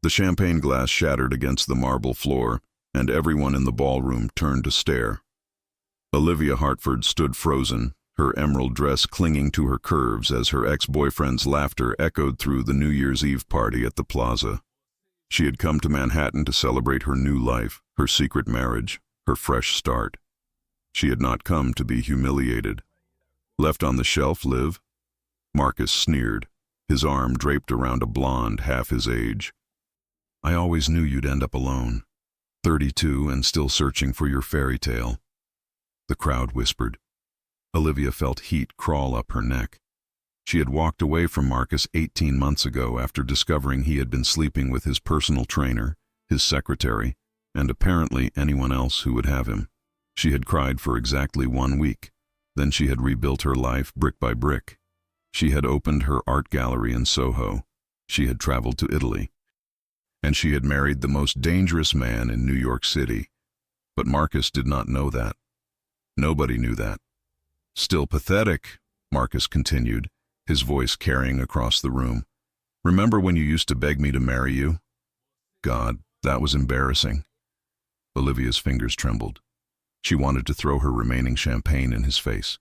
The champagne glass shattered against the marble floor, and everyone in the ballroom turned to stare. Olivia Hartford stood frozen, her emerald dress clinging to her curves as her ex-boyfriend's laughter echoed through the New Year's Eve party at the plaza. She had come to Manhattan to celebrate her new life, her secret marriage, her fresh start. She had not come to be humiliated. Left on the shelf, Liv? Marcus sneered, his arm draped around a blonde half his age. I always knew you'd end up alone, 32 and still searching for your fairy tale. The crowd whispered. Olivia felt heat crawl up her neck. She had walked away from Marcus 18 months ago after discovering he had been sleeping with his personal trainer, his secretary, and apparently anyone else who would have him. She had cried for exactly 1 week. Then she had rebuilt her life brick by brick. She had opened her art gallery in Soho. She had traveled to Italy. And she had married the most dangerous man in New York City. But Marcus did not know that. Nobody knew that. Still pathetic, Marcus continued, his voice carrying across the room. Remember when you used to beg me to marry you? God, that was embarrassing. Olivia's fingers trembled. She wanted to throw her remaining champagne in his face.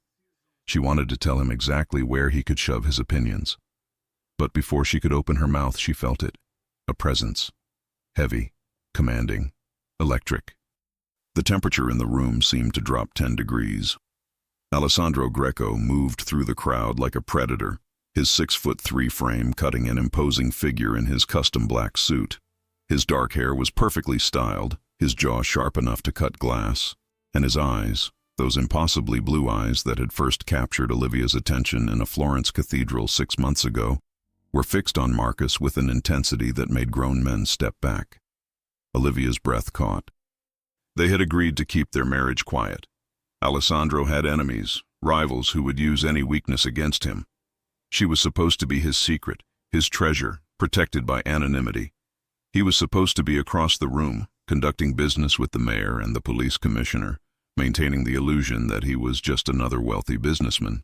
She wanted to tell him exactly where he could shove his opinions. But before she could open her mouth, she felt it. A presence. Heavy, commanding, electric. The temperature in the room seemed to drop 10 degrees. Alessandro Greco moved through the crowd like a predator, his 6'3" frame cutting an imposing figure in his custom black suit. His dark hair was perfectly styled, his jaw sharp enough to cut glass, and his eyes, those impossibly blue eyes that had first captured Olivia's attention in a Florence cathedral 6 months ago, were fixed on Marcus with an intensity that made grown men step back. Olivia's breath caught. They had agreed to keep their marriage quiet. Alessandro had enemies, rivals who would use any weakness against him. She was supposed to be his secret, his treasure, protected by anonymity. He was supposed to be across the room, conducting business with the mayor and the police commissioner, maintaining the illusion that he was just another wealthy businessman.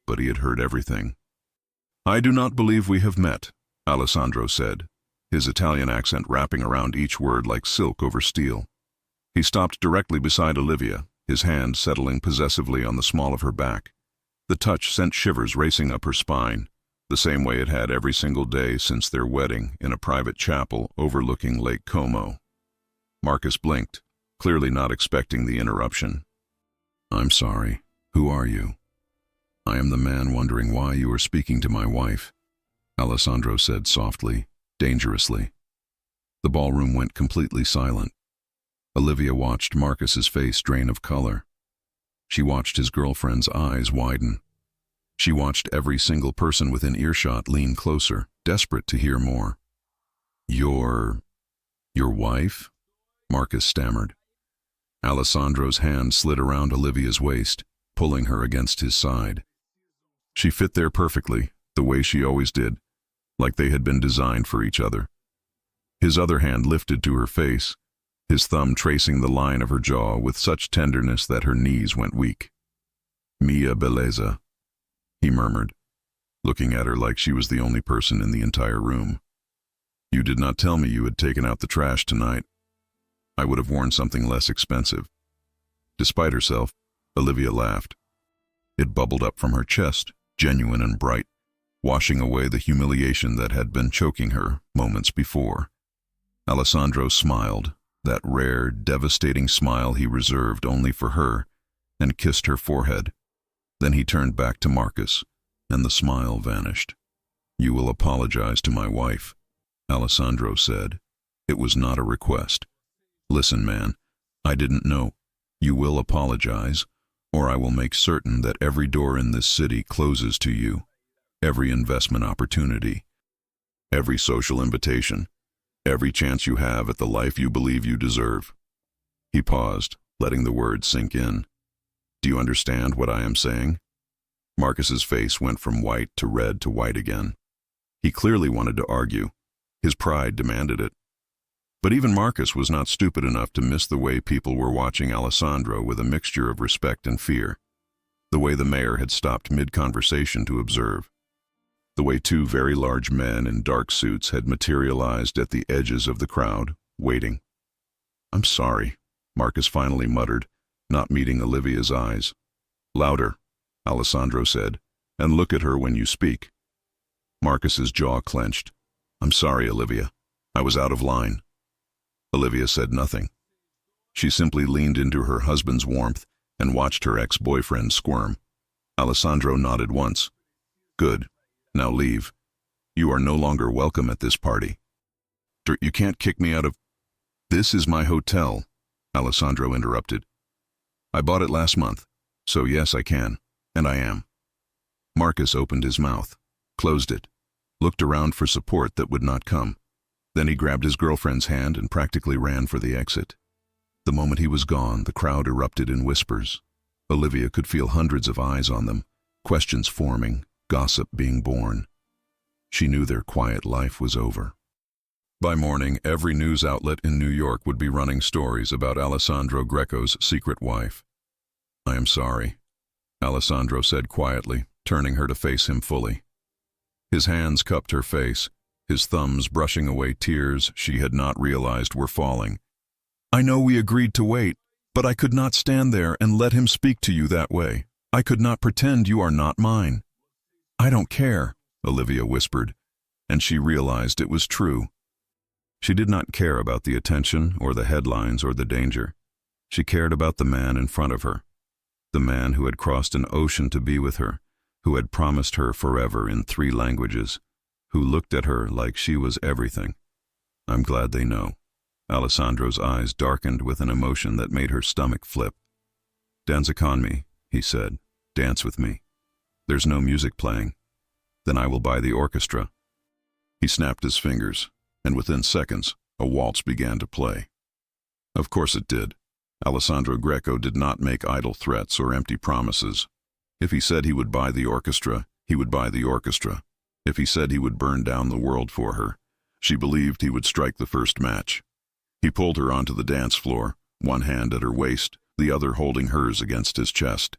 But he had heard everything. I do not believe we have met, Alessandro said, his Italian accent wrapping around each word like silk over steel. He stopped directly beside Olivia, his hand settling possessively on the small of her back. The touch sent shivers racing up her spine, the same way it had every single day since their wedding in a private chapel overlooking Lake Como. Marcus blinked, clearly not expecting the interruption. I'm sorry. Who are you? I am the man wondering why you are speaking to my wife, Alessandro said softly, dangerously. The ballroom went completely silent. Olivia watched Marcus's face drain of color. She watched his girlfriend's eyes widen. She watched every single person within earshot lean closer, desperate to hear more. Your wife? Marcus stammered. Alessandro's hand slid around Olivia's waist, pulling her against his side. She fit there perfectly, the way she always did, like they had been designed for each other. His other hand lifted to her face, his thumb tracing the line of her jaw with such tenderness that her knees went weak. Mia bellezza, he murmured, looking at her like she was the only person in the entire room. You did not tell me you had taken out the trash tonight. I would have worn something less expensive. Despite herself, Olivia laughed. It bubbled up from her chest, genuine and bright, washing away the humiliation that had been choking her moments before. Alessandro smiled, that rare, devastating smile he reserved only for her, and kissed her forehead. Then he turned back to Marcus, and the smile vanished. You will apologize to my wife, Alessandro said. It was not a request. Listen, man, I didn't know. You will apologize, or I will make certain that every door in this city closes to you, every investment opportunity, every social invitation, every chance you have at the life you believe you deserve. He paused, letting the words sink in. Do you understand what I am saying? Marcus's face went from white to red to white again. He clearly wanted to argue. His pride demanded it. But even Marcus was not stupid enough to miss the way people were watching Alessandro with a mixture of respect and fear, the way the mayor had stopped mid-conversation to observe. the way two very large men in dark suits had materialized at the edges of the crowd, waiting. "I'm sorry," Marcus finally muttered, not meeting Olivia's eyes. "Louder," Alessandro said, "and look at her when you speak." Marcus's jaw clenched. "I'm sorry, Olivia. I was out of line." Olivia said nothing. She simply leaned into her husband's warmth and watched her ex-boyfriend squirm. Alessandro nodded once. "Good. Now leave. You are no longer welcome at this party." "You can't kick me out of—" "This is my hotel," Alessandro interrupted. "I bought it last month, so yes, I can, and I am." Marcus opened his mouth, closed it, looked around for support that would not come. Then he grabbed his girlfriend's hand and practically ran for the exit. The moment he was gone, the crowd erupted in whispers. Olivia could feel hundreds of eyes on them, questions forming, gossip being born. She knew their quiet life was over. By morning, every news outlet in New York would be running stories about Alessandro Greco's secret wife. "I am sorry," Alessandro said quietly, turning her to face him fully. His hands cupped her face, his thumbs brushing away tears she had not realized were falling. "I know we agreed to wait, but I could not stand there and let him speak to you that way. I could not pretend you are not mine." "I don't care," Olivia whispered, and she realized it was true. She did not care about the attention or the headlines or the danger. She cared about the man in front of her, the man who had crossed an ocean to be with her, who had promised her forever in 3 languages, who looked at her like she was everything. "I'm glad they know." Alessandro's eyes darkened with an emotion that made her stomach flip. "Dance con me," he said. "Dance with me. There's no music playing. Then I will buy the orchestra." He snapped his fingers, and within seconds, a waltz began to play. Of course it did. Alessandro Greco did not make idle threats or empty promises. If he said he would buy the orchestra, he would buy the orchestra. If he said he would burn down the world for her, she believed he would strike the first match. He pulled her onto the dance floor, one hand at her waist, the other holding hers against his chest.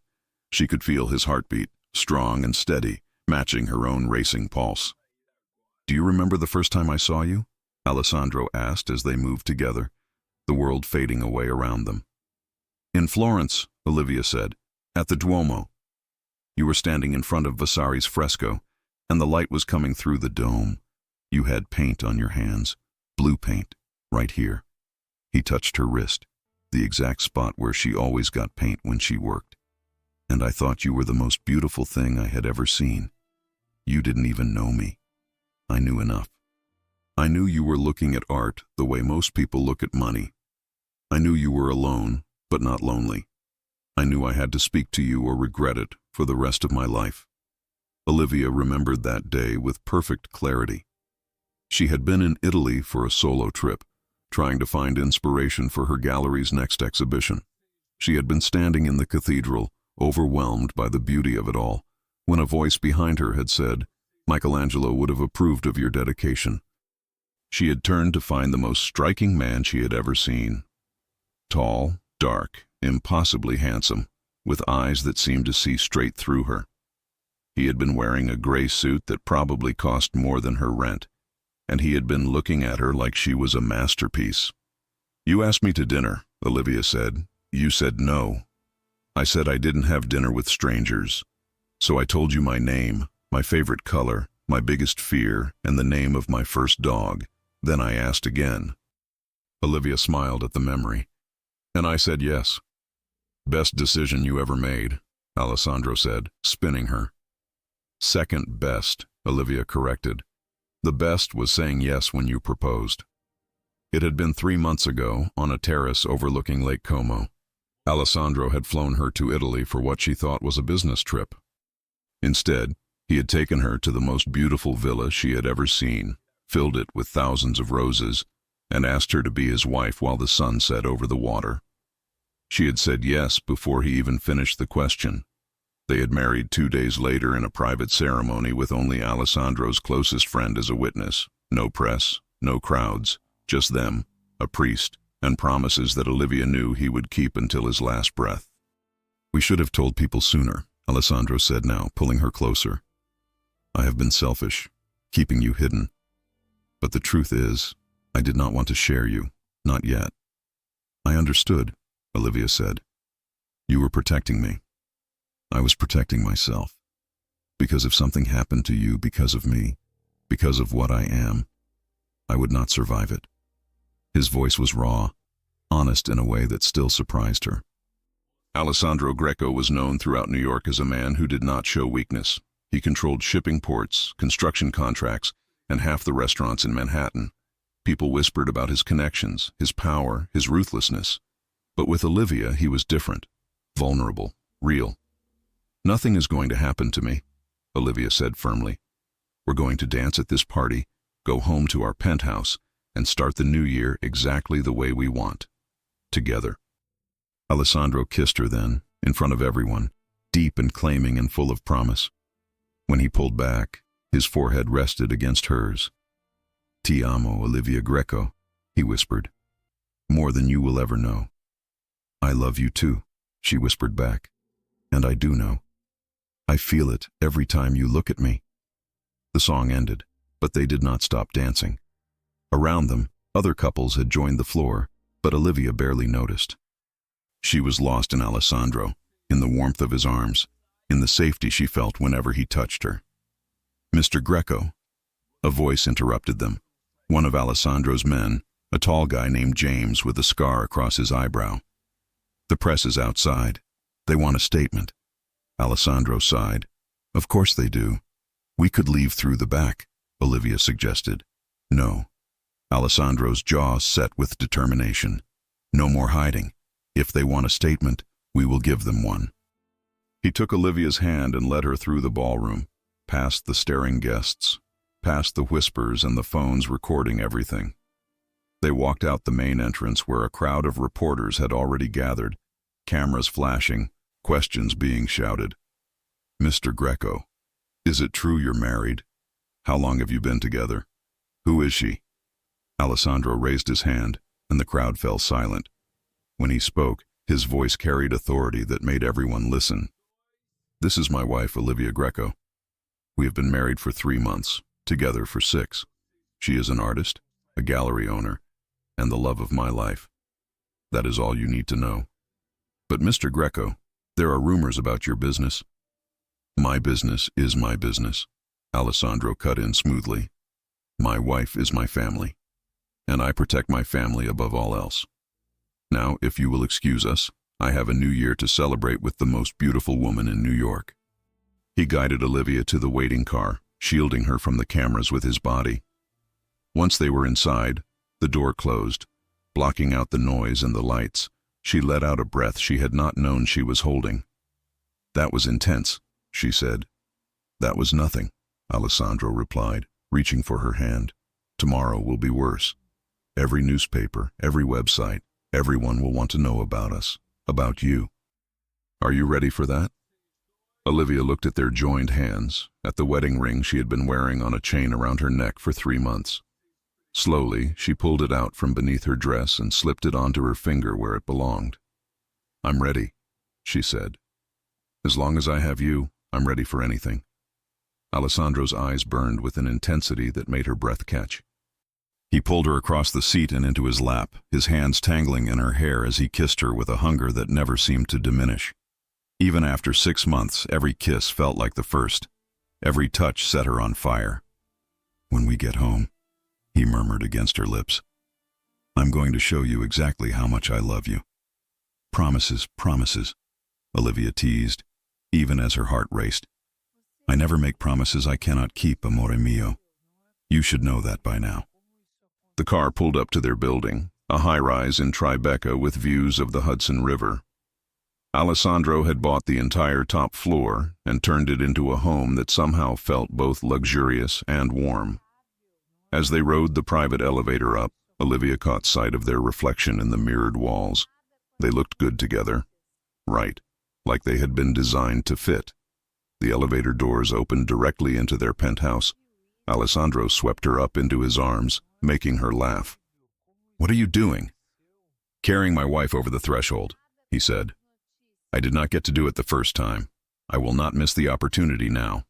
She could feel his heartbeat, strong and steady, matching her own racing pulse. "Do you remember the first time I saw you?" Alessandro asked as they moved together, the world fading away around them. "In Florence," Olivia said, "at the Duomo. You were standing in front of Vasari's fresco, and the light was coming through the dome. You had paint on your hands, blue paint, right here." He touched her wrist, the exact spot where she always got paint when she worked. "And I thought you were the most beautiful thing I had ever seen. You didn't even know me. I knew enough. I knew you were looking at art the way most people look at money. I knew you were alone, but not lonely. I knew I had to speak to you or regret it for the rest of my life." Olivia remembered that day with perfect clarity. She had been in Italy for a solo trip, trying to find inspiration for her gallery's next exhibition. She had been standing in the cathedral, overwhelmed by the beauty of it all, when a voice behind her had said, "Michelangelo would have approved of your dedication." She had turned to find the most striking man she had ever seen. Tall, dark, impossibly handsome, with eyes that seemed to see straight through her. He had been wearing a gray suit that probably cost more than her rent, and he had been looking at her like she was a masterpiece. "You asked me to dinner," Olivia said. "You said no. I said I didn't have dinner with strangers. So I told you my name, my favorite color, my biggest fear, and the name of my first dog. Then I asked again." Olivia smiled at the memory. "And I said yes." "Best decision you ever made," Alessandro said, spinning her. "Second best," Olivia corrected. "The best was saying yes when you proposed." It had been 3 months ago, on a terrace overlooking Lake Como. Alessandro had flown her to Italy for what she thought was a business trip. Instead, he had taken her to the most beautiful villa she had ever seen, filled it with thousands of roses, and asked her to be his wife while the sun set over the water. She had said yes before he even finished the question. They had married 2 days later in a private ceremony with only Alessandro's closest friend as a witness. No press, no crowds, just them, a priest, and promises that Olivia knew he would keep until his last breath. "We should have told people sooner," Alessandro said now, pulling her closer. I have been selfish, keeping you hidden. But the truth is, I did not want to share you, not yet. I understood, Olivia said. You were protecting me. I was protecting myself. Because if something happened to you because of me, because of what I am, I would not survive it. His voice was raw, honest in a way that still surprised her. Alessandro Greco was known throughout New York as a man who did not show weakness. He controlled shipping ports, construction contracts, and half the restaurants in Manhattan. People whispered about his connections, his power, his ruthlessness. But with Olivia, he was different, vulnerable, real. Nothing is going to happen to me, Olivia said firmly. We're going to dance at this party, go home to our penthouse, and start the new year exactly the way we want. Together. Alessandro kissed her then, in front of everyone, deep and claiming and full of promise. When he pulled back, his forehead rested against hers. Ti amo, Olivia Greco, he whispered. More than you will ever know. I love you too, she whispered back. And I do know. I feel it every time you look at me. The song ended, but they did not stop dancing. Around them, other couples had joined the floor, but Olivia barely noticed. She was lost in Alessandro, in the warmth of his arms, in the safety she felt whenever he touched her. Mr. Greco. A voice interrupted them. One of Alessandro's men, a tall guy named James with a scar across his eyebrow. The press is outside. They want a statement. Alessandro sighed. Of course they do. We could leave through the back, Olivia suggested. No. Alessandro's jaw set with determination. No more hiding. If they want a statement, we will give them one. He took Olivia's hand and led her through the ballroom, past the staring guests, past the whispers and the phones recording everything. They walked out the main entrance where a crowd of reporters had already gathered, cameras flashing, questions being shouted. Mr. Greco, is it true you're married? How long have you been together? Who is she? Alessandro raised his hand, and the crowd fell silent. When he spoke, his voice carried authority that made everyone listen. This is my wife, Olivia Greco. We have been married for 3 months, together for 6. She is an artist, a gallery owner, and the love of my life. That is all you need to know. But Mr. Greco, there are rumors about your business. My business is my business, Alessandro cut in smoothly. My wife is my family, and I protect my family above all else. Now, if you will excuse us, I have a new year to celebrate with the most beautiful woman in New York. He guided Olivia to the waiting car, shielding her from the cameras with his body. Once they were inside, the door closed, blocking out the noise and the lights. She let out a breath she had not known she was holding. That was intense, she said. That was nothing, Alessandro replied, reaching for her hand. Tomorrow will be worse. Every newspaper, every website, everyone will want to know about us, about you. Are you ready for that? Olivia looked at their joined hands, at the wedding ring she had been wearing on a chain around her neck for 3 months. Slowly, she pulled it out from beneath her dress and slipped it onto her finger where it belonged. I'm ready, she said. As long as I have you, I'm ready for anything. Alessandro's eyes burned with an intensity that made her breath catch. He pulled her across the seat and into his lap, his hands tangling in her hair as he kissed her with a hunger that never seemed to diminish. Even after 6 months, every kiss felt like the first. Every touch set her on fire. When we get home, he murmured against her lips, I'm going to show you exactly how much I love you. Promises, promises, Olivia teased, even as her heart raced. I never make promises I cannot keep, amore mio. You should know that by now. The car pulled up to their building, a high-rise in Tribeca with views of the Hudson River. Alessandro had bought the entire top floor and turned it into a home that somehow felt both luxurious and warm. As they rode the private elevator up, Olivia caught sight of their reflection in the mirrored walls. They looked good together. Right, like they had been designed to fit. The elevator doors opened directly into their penthouse. Alessandro swept her up into his arms, making her laugh. What are you doing? Carrying my wife over the threshold, he said. I did not get to do it the first time. I will not miss the opportunity now.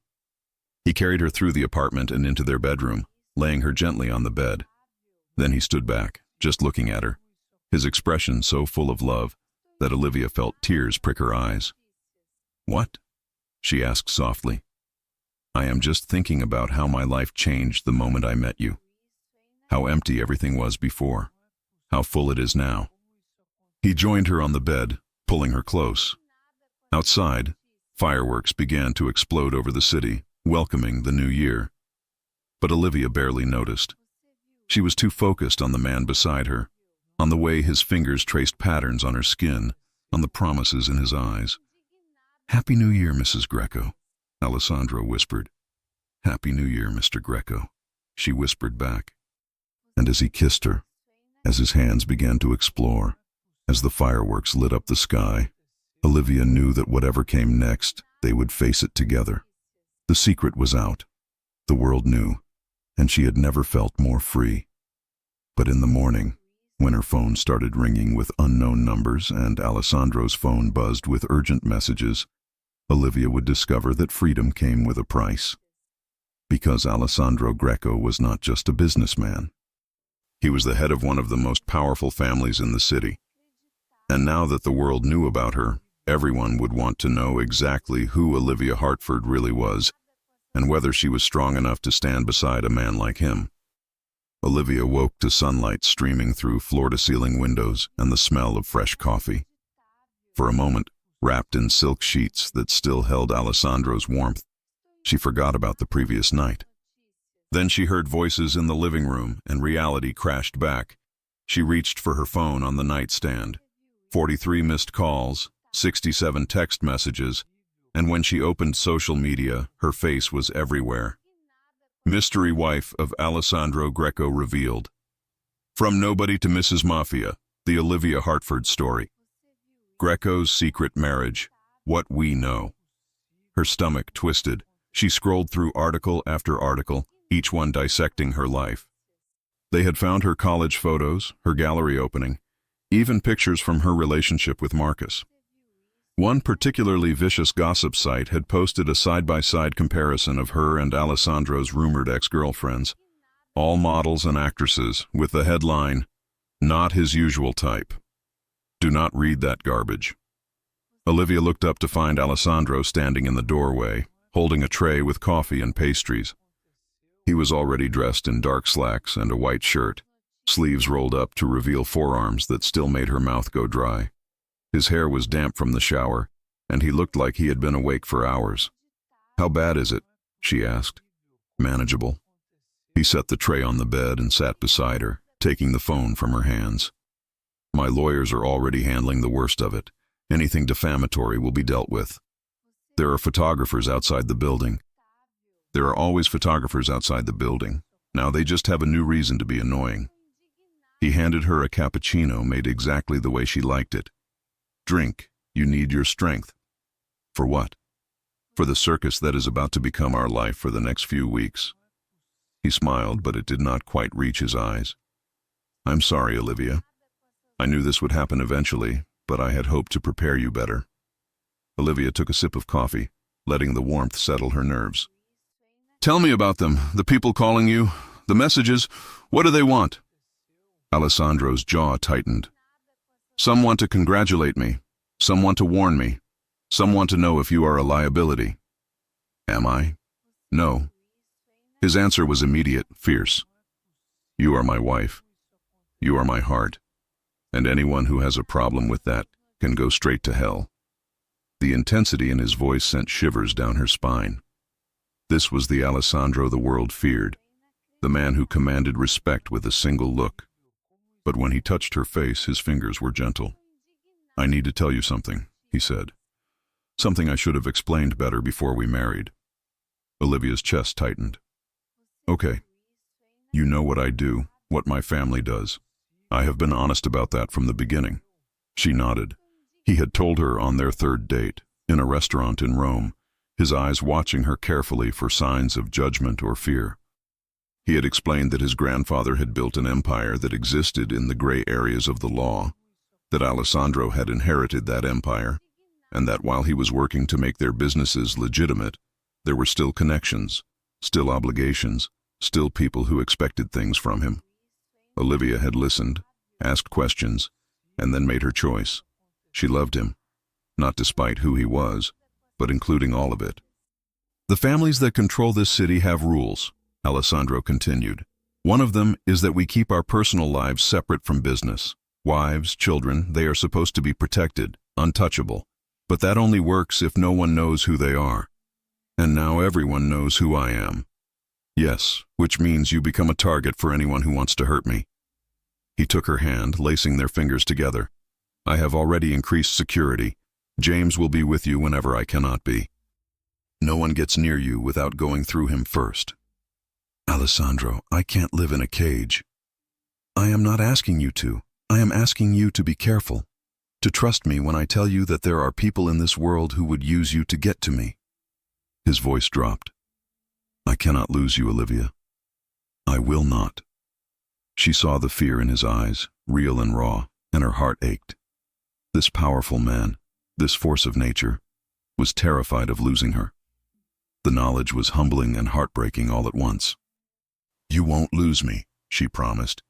He carried her through the apartment and into their bedroom, laying her gently on the bed. Then he stood back, just looking at her, his expression so full of love that Olivia felt tears prick her eyes. "What?" she asked softly. "I am just thinking about how my life changed the moment I met you. How empty everything was before, how full it is now." He joined her on the bed, pulling her close. Outside, fireworks began to explode over the city, welcoming the new year. But Olivia barely noticed. She was too focused on the man beside her, on the way his fingers traced patterns on her skin, on the promises in his eyes. "Happy New Year, Mrs. Greco," Alessandro whispered. "Happy New Year, Mr. Greco," she whispered back. And as he kissed her, as his hands began to explore, as the fireworks lit up the sky, Olivia knew that whatever came next, they would face it together. The secret was out. The world knew, and she had never felt more free. But in the morning, when her phone started ringing with unknown numbers and Alessandro's phone buzzed with urgent messages, Olivia would discover that freedom came with a price. Because Alessandro Greco was not just a businessman. He was the head of one of the most powerful families in the city. And now that the world knew about her, everyone would want to know exactly who Olivia Hartford really was, and whether she was strong enough to stand beside a man like him. Olivia woke to sunlight streaming through floor-to-ceiling windows and the smell of fresh coffee. For a moment, wrapped in silk sheets that still held Alessandro's warmth, she forgot about the previous night. Then she heard voices in the living room, and reality crashed back. She reached for her phone on the nightstand. 43 missed calls, 67 text messages, and when she opened social media, her face was everywhere. Mystery wife of Alessandro Greco revealed. From nobody to Mrs. Mafia, the Olivia Hartford story. Greco's secret marriage, what we know. Her stomach twisted. She scrolled through article after article, each one dissecting her life. They had found her college photos, her gallery opening, even pictures from her relationship with Marcus. One particularly vicious gossip site had posted a side-by-side comparison of her and Alessandro's rumored ex-girlfriends, all models and actresses, with the headline, "Not his usual type." Do not read that garbage. Olivia looked up to find Alessandro standing in the doorway, holding a tray with coffee and pastries. He was already dressed in dark slacks and a white shirt, sleeves rolled up to reveal forearms that still made her mouth go dry. His hair was damp from the shower, and he looked like he had been awake for hours. "How bad is it?" she asked. "Manageable." He set the tray on the bed and sat beside her, taking the phone from her hands. "My lawyers are already handling the worst of it. Anything defamatory will be dealt with. There are photographers outside the building. There are always photographers outside the building. Now they just have a new reason to be annoying." He handed her a cappuccino made exactly the way she liked it. "Drink. You need your strength." "For what?" "For the circus that is about to become our life for the next few weeks." He smiled, but it did not quite reach his eyes. "I'm sorry, Olivia. I knew this would happen eventually, but I had hoped to prepare you better." Olivia took a sip of coffee, letting the warmth settle her nerves. "Tell me about them, the people calling you, the messages. What do they want?" Alessandro's jaw tightened. "Some want to congratulate me. Some want to warn me. Some want to know if you are a liability." "Am I?" "No." His answer was immediate, fierce. "You are my wife. You are my heart. And anyone who has a problem with that can go straight to hell." The intensity in his voice sent shivers down her spine. This was the Alessandro the world feared, the man who commanded respect with a single look. But when he touched her face, his fingers were gentle. "I need to tell you something," he said. "Something I should have explained better before we married." Olivia's chest tightened. "Okay. You know what I do, what my family does. I have been honest about that from the beginning." She nodded. He had told her on their third date, in a restaurant in Rome, his eyes watching her carefully for signs of judgment or fear. He had explained that his grandfather had built an empire that existed in the gray areas of the law, that Alessandro had inherited that empire, and that while he was working to make their businesses legitimate, there were still connections, still obligations, still people who expected things from him. Olivia had listened, asked questions, and then made her choice. She loved him, not despite who he was, but including all of it. The families that control this city have rules, Alessandro continued. One of them is that we keep our personal lives separate from business. Wives, children, they are supposed to be protected, untouchable. But that only works if no one knows who they are. And now everyone knows who I am. Yes, which means you become a target for anyone who wants to hurt me. He took her hand, lacing their fingers together. I have already increased security. James will be with you whenever I cannot be. No one gets near you without going through him first. Alessandro, I can't live in a cage. I am not asking you to. I am asking you to be careful. To trust me when I tell you that there are people in this world who would use you to get to me. His voice dropped. I cannot lose you, Olivia. I will not. She saw the fear in his eyes, real and raw, and her heart ached. This powerful man, this force of nature, was terrified of losing her. The knowledge was humbling and heartbreaking all at once. You won't lose me, she promised,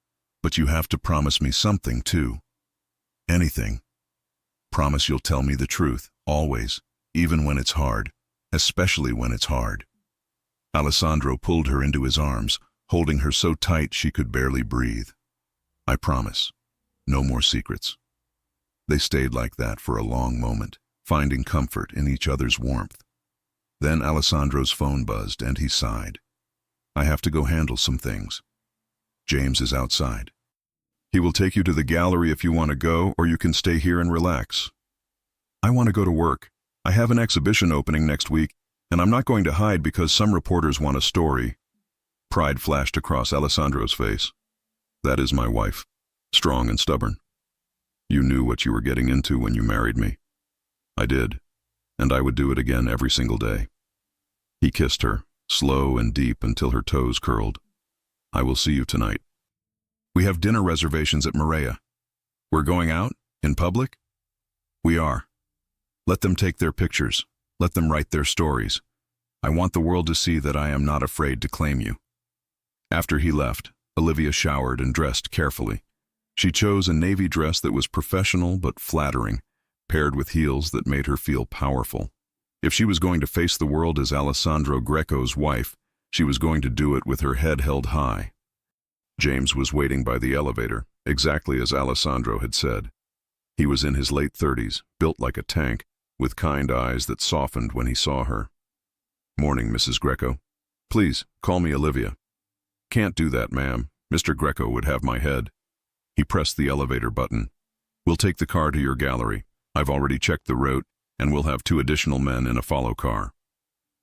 but you have to promise me something too. Anything. Promise you'll tell me the truth, always, even when it's hard, especially when it's hard. Alessandro pulled her into his arms, holding her so tight she could barely breathe. I promise. No more secrets. They stayed like that for a long moment, finding comfort in each other's warmth. Then Alessandro's phone buzzed and he sighed. I have to go handle some things. James is outside. He will take you to the gallery if you want to go, or you can stay here and relax. I want to go to work. I have an exhibition opening next week, and I'm not going to hide because some reporters want a story. Pride flashed across Alessandro's face. That is my wife, strong and stubborn. You knew what you were getting into when you married me. I did, and I would do it again every single day. He kissed her, slow and deep until her toes curled. I will see you tonight. We have dinner reservations at Maria. We're going out? In public? We are. Let them take their pictures. Let them write their stories. I want the world to see that I am not afraid to claim you. After he left, Olivia showered and dressed carefully. She chose a navy dress that was professional but flattering, paired with heels that made her feel powerful. If she was going to face the world as Alessandro Greco's wife, she was going to do it with her head held high. James was waiting by the elevator, exactly as Alessandro had said. He was in his late 30s, built like a tank, with kind eyes that softened when he saw her. Morning, Mrs. Greco. Please, call me Olivia. Can't do that, ma'am. Mr. Greco would have my head. He pressed the elevator button. We'll take the car to your gallery. I've already checked the route, and we'll have 2 additional men in a follow car.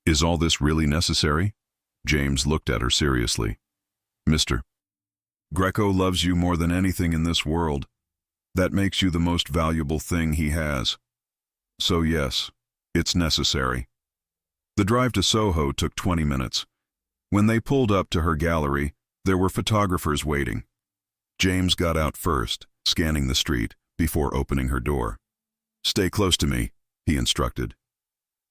Is all this really necessary? James looked at her seriously. Mr. Greco loves you more than anything in this world. That makes you the most valuable thing he has. So yes, it's necessary. The drive to Soho took 20 minutes. When they pulled up to her gallery, there were photographers waiting. James got out first, scanning the street, before opening her door. Stay close to me, he instructed.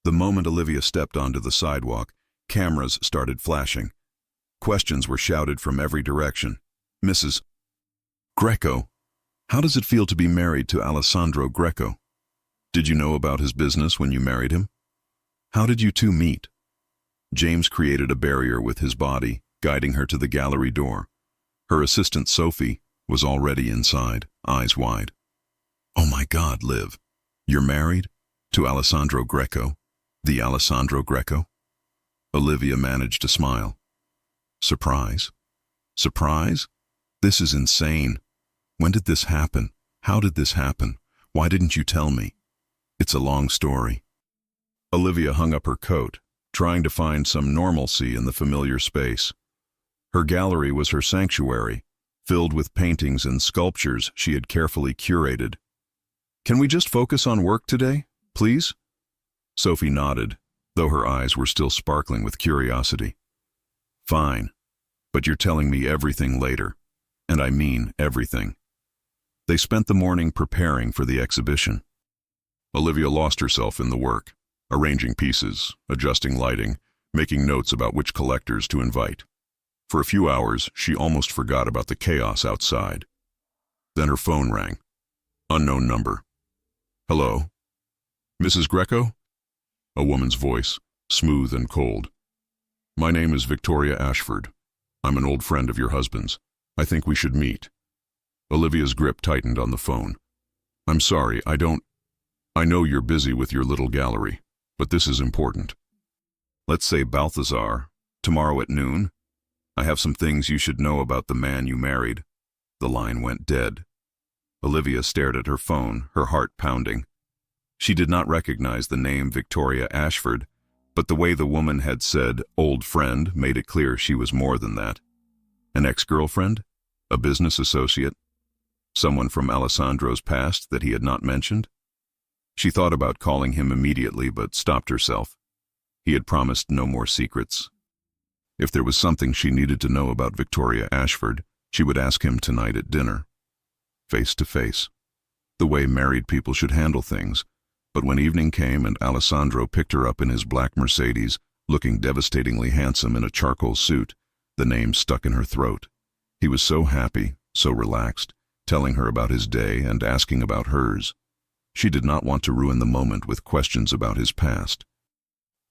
The moment Olivia stepped onto the sidewalk, cameras started flashing. Questions were shouted from every direction. Mrs. Greco, how does it feel to be married to Alessandro Greco? Did you know about his business when you married him? How did you two meet? James created a barrier with his body, guiding her to the gallery door. Her assistant, Sophie, was already inside, eyes wide. Oh my God, Liv. You're married? To Alessandro Greco? The Alessandro Greco? Olivia managed to smile. Surprise? Surprise? This is insane. When did this happen? How did this happen? Why didn't you tell me? It's a long story. Olivia hung up her coat, trying to find some normalcy in the familiar space. Her gallery was her sanctuary, filled with paintings and sculptures she had carefully curated. Can we just focus on work today, please? Sophie nodded, though her eyes were still sparkling with curiosity. Fine, but you're telling me everything later, and I mean everything. They spent the morning preparing for the exhibition. Olivia lost herself in the work, arranging pieces, adjusting lighting, making notes about which collectors to invite. For a few hours, she almost forgot about the chaos outside. Then her phone rang. Unknown number. Hello? Mrs. Greco? A woman's voice, smooth and cold. My name is Victoria Ashford. I'm an old friend of your husband's. I think we should meet. Olivia's grip tightened on the phone. I'm sorry, I know you're busy with your little gallery, but this is important. Let's say Balthazar, tomorrow at noon. I have some things you should know about the man you married. The line went dead. Olivia stared at her phone, her heart pounding. She did not recognize the name Victoria Ashford, but the way the woman had said old friend made it clear she was more than that. An ex-girlfriend? A business associate? Someone from Alessandro's past that he had not mentioned? She thought about calling him immediately, but stopped herself. He had promised no more secrets. If there was something she needed to know about Victoria Ashford, she would ask him tonight at dinner. Face to face. The way married people should handle things. But when evening came and Alessandro picked her up in his black Mercedes, looking devastatingly handsome in a charcoal suit, the name stuck in her throat. He was so happy, so relaxed, telling her about his day and asking about hers. She did not want to ruin the moment with questions about his past.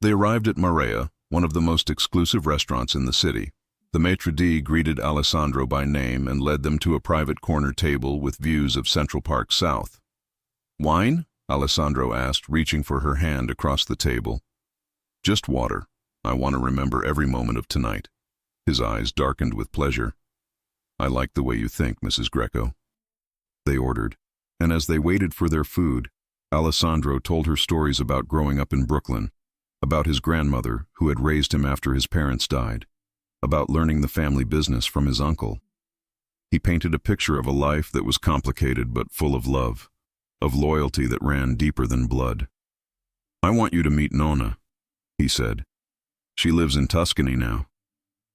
They arrived at Marea, one of the most exclusive restaurants in the city. The maitre d' greeted Alessandro by name and led them to a private corner table with views of Central Park South. Wine? Alessandro asked, reaching for her hand across the table. Just water. I want to remember every moment of tonight. His eyes darkened with pleasure. I like the way you think, Mrs. Greco. They ordered, and as they waited for their food, Alessandro told her stories about growing up in Brooklyn, about his grandmother who had raised him after his parents died, about learning the family business from his uncle. He painted a picture of a life that was complicated but full of love, of loyalty that ran deeper than blood. I want you to meet Nonna, he said. She lives in Tuscany now,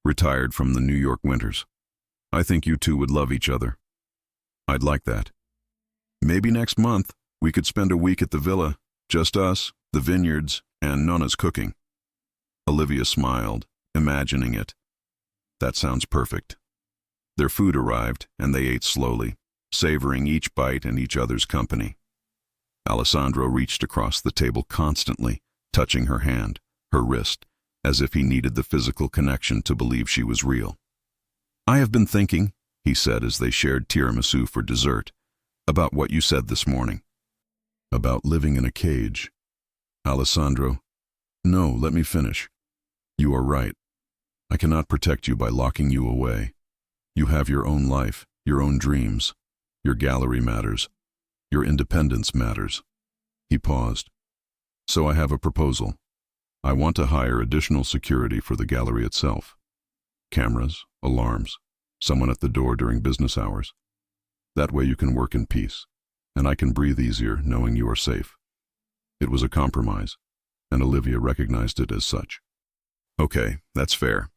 retired from the New York winters. I think you two would love each other. I'd like that. Maybe next month we could spend a week at the villa, just us, the vineyards, and Nonna's cooking. Olivia smiled, imagining it. That sounds perfect. Their food arrived, and they ate slowly, savoring each bite and each other's company. Alessandro reached across the table constantly, touching her hand, her wrist, as if he needed the physical connection to believe she was real. I have been thinking, he said as they shared tiramisu for dessert, about what you said this morning. About living in a cage. Alessandro, no, let me finish. You are right. I cannot protect you by locking you away. You have your own life, your own dreams. Your gallery matters. Your independence matters. He paused. So I have a proposal. I want to hire additional security for the gallery itself. Cameras, alarms, someone at the door during business hours. That way you can work in peace, and I can breathe easier knowing you are safe. It was a compromise, and Olivia recognized it as such. Okay, that's fair.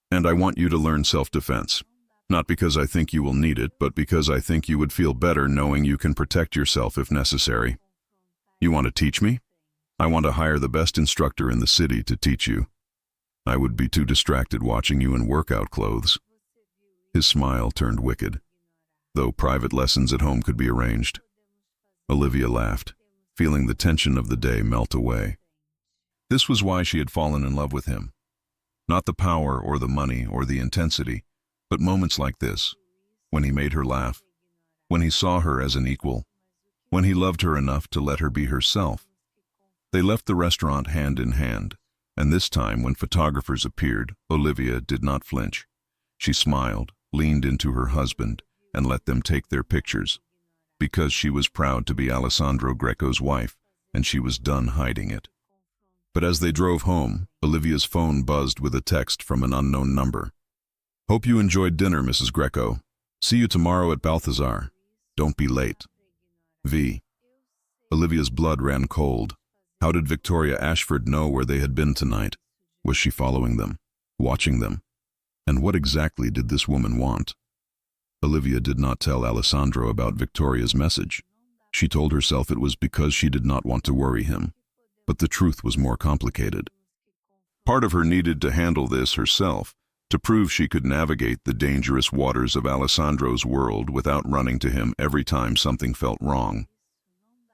And I want you to learn self-defense. Not because I think you will need it, but because I think you would feel better knowing you can protect yourself if necessary. You want to teach me? I want to hire the best instructor in the city to teach you. I would be too distracted watching you in workout clothes. His smile turned wicked, though private lessons at home could be arranged. Olivia laughed, feeling the tension of the day melt away. This was why she had fallen in love with him. Not the power or the money or the intensity, but moments like this, when he made her laugh, when he saw her as an equal, when he loved her enough to let her be herself. They left the restaurant hand in hand, and this time when photographers appeared, Olivia did not flinch. She smiled, leaned into her husband, and let them take their pictures, because she was proud to be Alessandro Greco's wife, and she was done hiding it. But as they drove home, Olivia's phone buzzed with a text from an unknown number. Hope you enjoyed dinner, Mrs. Greco. See you tomorrow at Balthazar. Don't be late. V. Olivia's blood ran cold. How did Victoria Ashford know where they had been tonight? Was she following them, watching them? And what exactly did this woman want? Olivia did not tell Alessandro about Victoria's message. She told herself it was because she did not want to worry him. But the truth was more complicated. Part of her needed to handle this herself, to prove she could navigate the dangerous waters of Alessandro's world without running to him every time something felt wrong.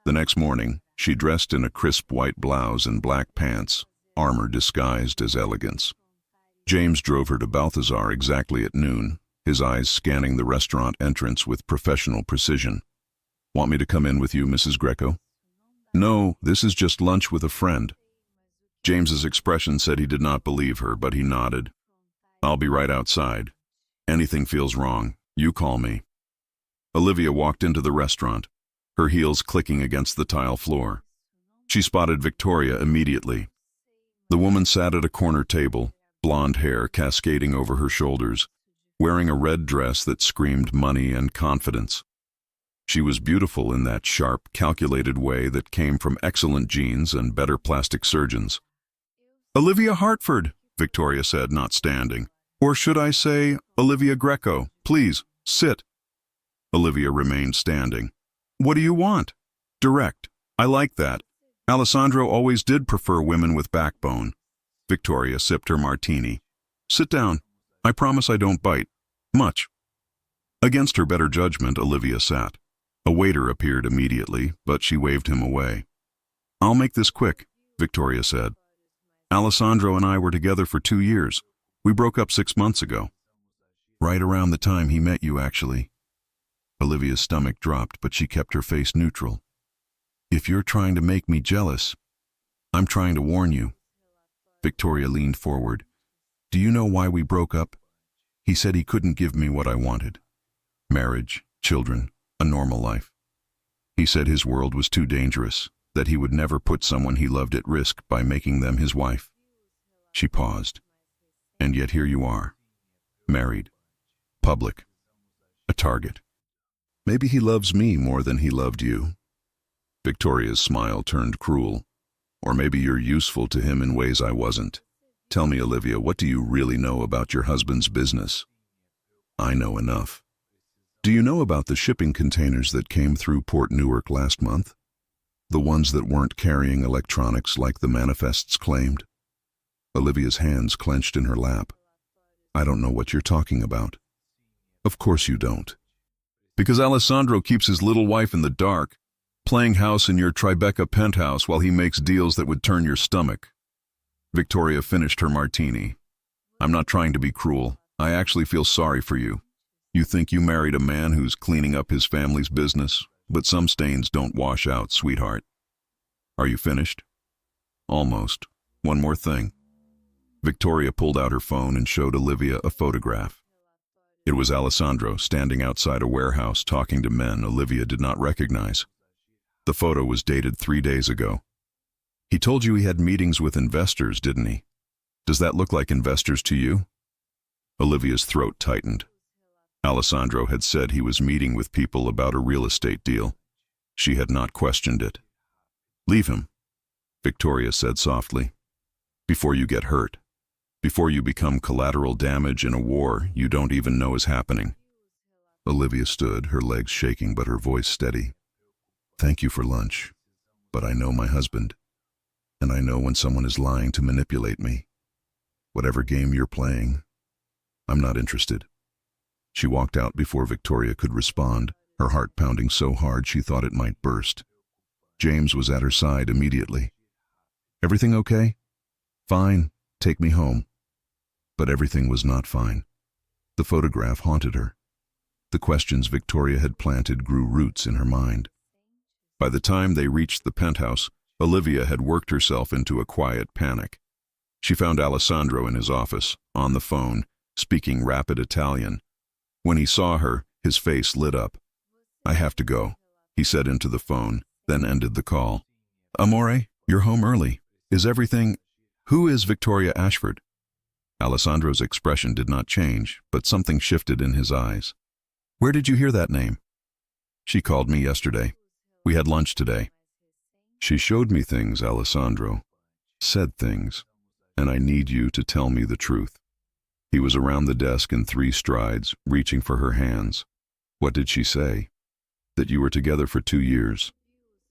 The next morning, she dressed in a crisp white blouse and black pants, armor disguised as elegance. James drove her to Balthazar exactly at noon, his eyes scanning the restaurant entrance with professional precision. "Want me to come in with you, Mrs. Greco?" "No, this is just lunch with a friend." James's expression said he did not believe her, but he nodded. "I'll be right outside. Anything feels wrong, you call me." Olivia walked into the restaurant, her heels clicking against the tile floor. She spotted Victoria immediately. The woman sat at a corner table, blonde hair cascading over her shoulders, wearing a red dress that screamed money and confidence. She was beautiful in that sharp, calculated way that came from excellent genes and better plastic surgeons. "Olivia Hartford," Victoria said, not standing. "Or should I say, Olivia Greco? Please, sit." Olivia remained standing. "What do you want?" "Direct. I like that. Alessandro always did prefer women with backbone." Victoria sipped her martini. "Sit down. I promise I don't bite. Much." Against her better judgment, Olivia sat. A waiter appeared immediately, but she waved him away. "I'll make this quick," Victoria said. "Alessandro and I were together for 2 years. We broke up 6 months ago." "Right around the time he met you, actually." Olivia's stomach dropped, but she kept her face neutral. "If you're trying to make me jealous, I'm trying to warn you." Victoria leaned forward. "Do you know why we broke up? He said he couldn't give me what I wanted. Marriage, children, a normal life. He said his world was too dangerous, that he would never put someone he loved at risk by making them his wife." She paused. "And yet here you are, married, public, a target. Maybe he loves me more than he loved you." Victoria's smile turned cruel. "Or maybe you're useful to him in ways I wasn't. Tell me, Olivia, what do you really know about your husband's business?" "I know enough." "Do you know about the shipping containers that came through Port Newark last month? The ones that weren't carrying electronics like the manifests claimed?" Olivia's hands clenched in her lap. "I don't know what you're talking about." "Of course you don't. Because Alessandro keeps his little wife in the dark, playing house in your Tribeca penthouse while he makes deals that would turn your stomach." Victoria finished her martini. "I'm not trying to be cruel. I actually feel sorry for you. You think you married a man who's cleaning up his family's business, but some stains don't wash out, sweetheart." "Are you finished?" "Almost. One more thing." Victoria pulled out her phone and showed Olivia a photograph. It was Alessandro standing outside a warehouse talking to men Olivia did not recognize. The photo was dated 3 days ago. "He told you he had meetings with investors, didn't he? Does that look like investors to you?" Olivia's throat tightened. Alessandro had said he was meeting with people about a real estate deal. She had not questioned it. "Leave him," Victoria said softly. "Before you get hurt. Before you become collateral damage in a war you don't even know is happening." Olivia stood, her legs shaking but her voice steady. "Thank you for lunch, but I know my husband, and I know when someone is lying to manipulate me. Whatever game you're playing, I'm not interested." She walked out before Victoria could respond, her heart pounding so hard she thought it might burst. James was at her side immediately. "Everything okay?" "Fine, take me home." But everything was not fine. The photograph haunted her. The questions Victoria had planted grew roots in her mind. By the time they reached the penthouse, Olivia had worked herself into a quiet panic. She found Alessandro in his office, on the phone, speaking rapid Italian. When he saw her, his face lit up. "I have to go," he said into the phone, then ended the call. "Amore, you're home early. Is everything—" "Who is Victoria Ashford?" Alessandro's expression did not change, but something shifted in his eyes. "Where did you hear that name?" "She called me yesterday. We had lunch today. She showed me things, Alessandro. Said things. And I need you to tell me the truth." He was around the desk in 3 strides, reaching for her hands. "What did she say?" "That you were together for 2 years.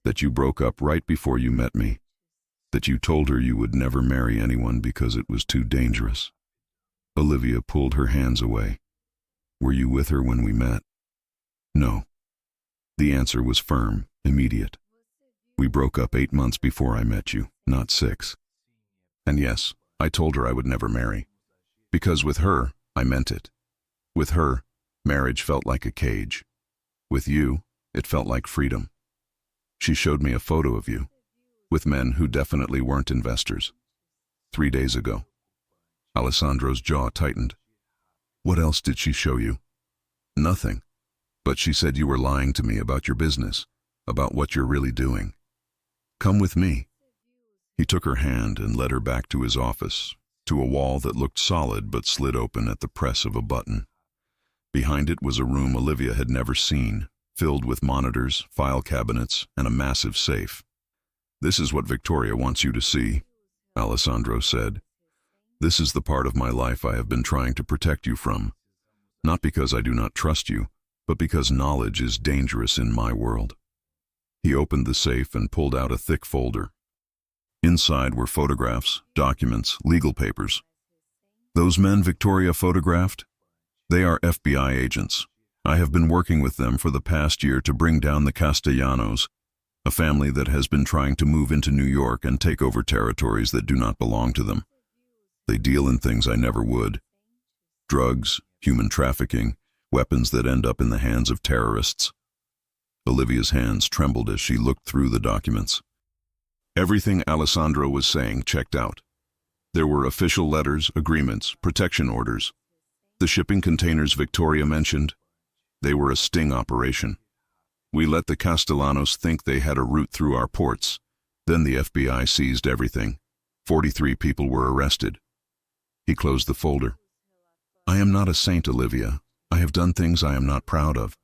That you broke up right before you met me. that you told her you would never marry anyone because it was too dangerous. Olivia pulled her hands away. Were you with her when we met? No. The answer was firm, immediate. We broke up 8 months before I met you, not 6. And yes, I told her I would never marry. Because with her, I meant it. With her, marriage felt like a cage. With you, it felt like freedom. She showed me a photo of you, with men who definitely weren't investors. 3 days ago. Alessandro's jaw tightened. What else did she show you? Nothing. But she said you were lying to me about your business, about what you're really doing. Come with me. He took her hand and led her back to his office, to a wall that looked solid but slid open at the press of a button. Behind it was a room Olivia had never seen, filled with monitors, file cabinets, and a massive safe. This is what Victoria wants you to see, Alessandro said. This is the part of my life I have been trying to protect you from. Not because I do not trust you, but because knowledge is dangerous in my world. He opened the safe and pulled out a thick folder. Inside were photographs, documents, legal papers. Those men Victoria photographed? They are FBI agents. I have been working with them for the past year to bring down the Castellanos, a family that has been trying to move into New York and take over territories that do not belong to them. They deal in things I never would. Drugs, human trafficking, weapons that end up in the hands of terrorists. Olivia's hands trembled as she looked through the documents. Everything Alessandro was saying checked out. There were official letters, agreements, protection orders. The shipping containers Victoria mentioned, they were a sting operation. We let the Castellanos think they had a route through our ports. Then the FBI seized everything. 43 people were arrested. He closed the folder. I am not a saint, Olivia. I have done things I am not proud of.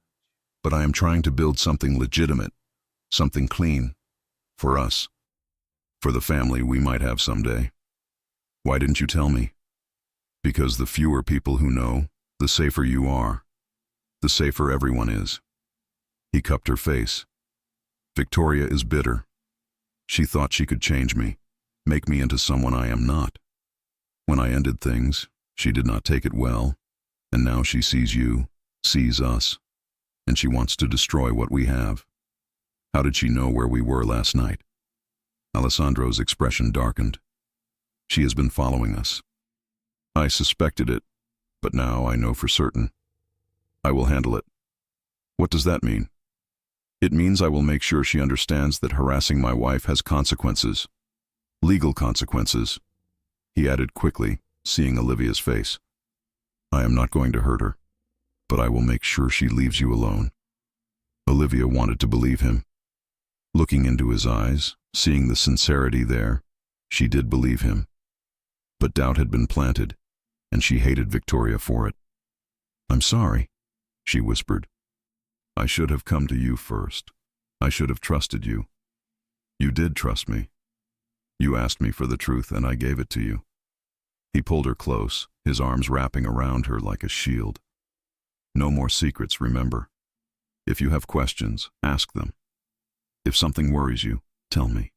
But I am trying to build something legitimate, something clean, for us, for the family we might have someday. Why didn't you tell me? Because the fewer people who know, the safer you are, the safer everyone is. He cupped her face. Victoria is bitter. She thought she could change me, make me into someone I am not. When I ended things, she did not take it well, and now she sees you, sees us, and she wants to destroy what we have. How did she know where we were last night? Alessandro's expression darkened. She has been following us. I suspected it, but now I know for certain. I will handle it. What does that mean? It means I will make sure she understands that harassing my wife has consequences. Legal consequences. He added quickly, seeing Olivia's face. I am not going to hurt her, but I will make sure she leaves you alone. Olivia wanted to believe him. Looking into his eyes, seeing the sincerity there, she did believe him. But doubt had been planted, and she hated Victoria for it. I'm sorry, she whispered. I should have come to you first. I should have trusted you. You did trust me. You asked me for the truth, and I gave it to you. He pulled her close, his arms wrapping around her like a shield. No more secrets, remember. If you have questions, ask them. If something worries you, tell me.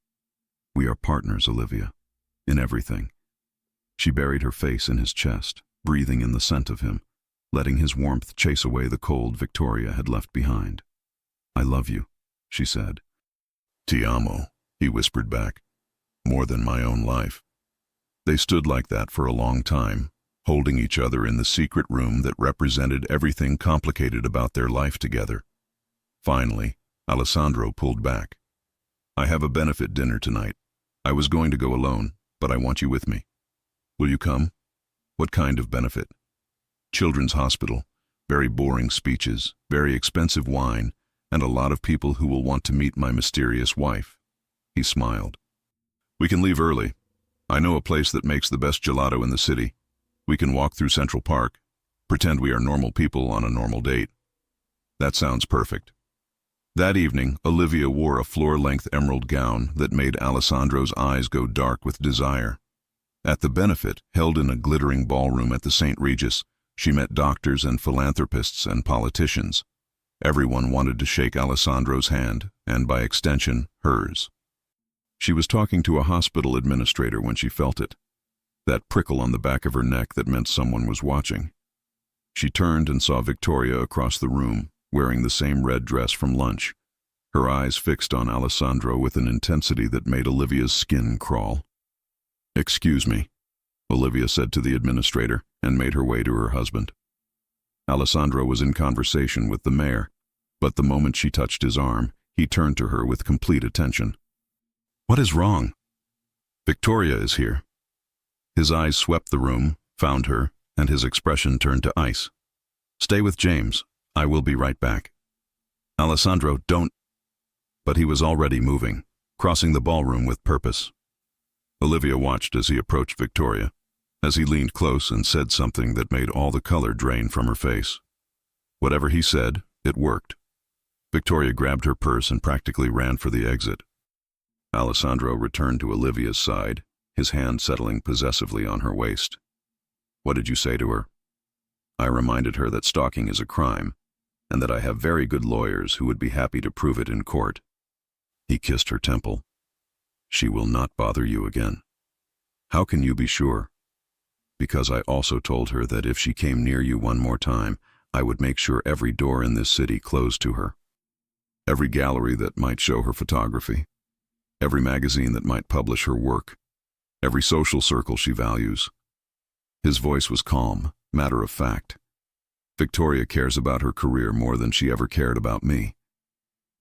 We are partners, Olivia, in everything. She buried her face in his chest, breathing in the scent of him, letting his warmth chase away the cold Victoria had left behind. I love you, she said. Ti amo, he whispered back. More than my own life. They stood like that for a long time, holding each other in the secret room that represented everything complicated about their life together. Finally, Alessandro pulled back. I have a benefit dinner tonight. I was going to go alone, but I want you with me. Will you come? What kind of benefit? Children's hospital, very boring speeches, very expensive wine, and a lot of people who will want to meet my mysterious wife. He smiled. We can leave early. I know a place that makes the best gelato in the city. We can walk through Central Park, pretend we are normal people on a normal date. That sounds perfect. That evening, Olivia wore a floor-length emerald gown that made Alessandro's eyes go dark with desire. At the benefit, held in a glittering ballroom at the St. Regis, she met doctors and philanthropists and politicians. Everyone wanted to shake Alessandro's hand, and by extension, hers. She was talking to a hospital administrator when she felt it, that prickle on the back of her neck that meant someone was watching. She turned and saw Victoria across the room, wearing the same red dress from lunch, her eyes fixed on Alessandro with an intensity that made Olivia's skin crawl. "Excuse me," Olivia said to the administrator, and made her way to her husband. Alessandro was in conversation with the mayor, but the moment she touched his arm, he turned to her with complete attention. "What is wrong?" "Victoria is here." His eyes swept the room, found her, and his expression turned to ice. "Stay with James. I will be right back." "Alessandro, don't—" But he was already moving, crossing the ballroom with purpose. Olivia watched as he approached Victoria, as he leaned close and said something that made all the color drain from her face. Whatever he said, it worked. Victoria grabbed her purse and practically ran for the exit. Alessandro returned to Olivia's side, his hand settling possessively on her waist. "What did you say to her?" "I reminded her that stalking is a crime, and that I have very good lawyers who would be happy to prove it in court." He kissed her temple. "She will not bother you again." "How can you be sure?" "Because I also told her that if she came near you one more time, I would make sure every door in this city closed to her. Every gallery that might show her photography, every magazine that might publish her work, every social circle she values." His voice was calm, matter of fact. "Victoria cares about her career more than she ever cared about me.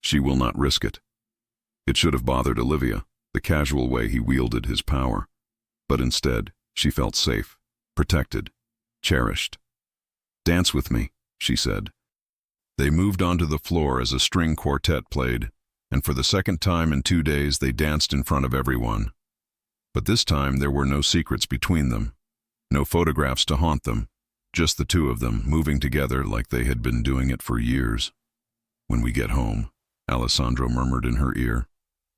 She will not risk it." It should have bothered Olivia, the casual way he wielded his power. But instead, she felt safe, protected, cherished. "Dance with me," she said. They moved onto the floor as a string quartet played, and for the second time in 2 days they danced in front of everyone. But this time there were no secrets between them, no photographs to haunt them, just the two of them moving together like they had been doing it for years. "When we get home," Alessandro murmured in her ear,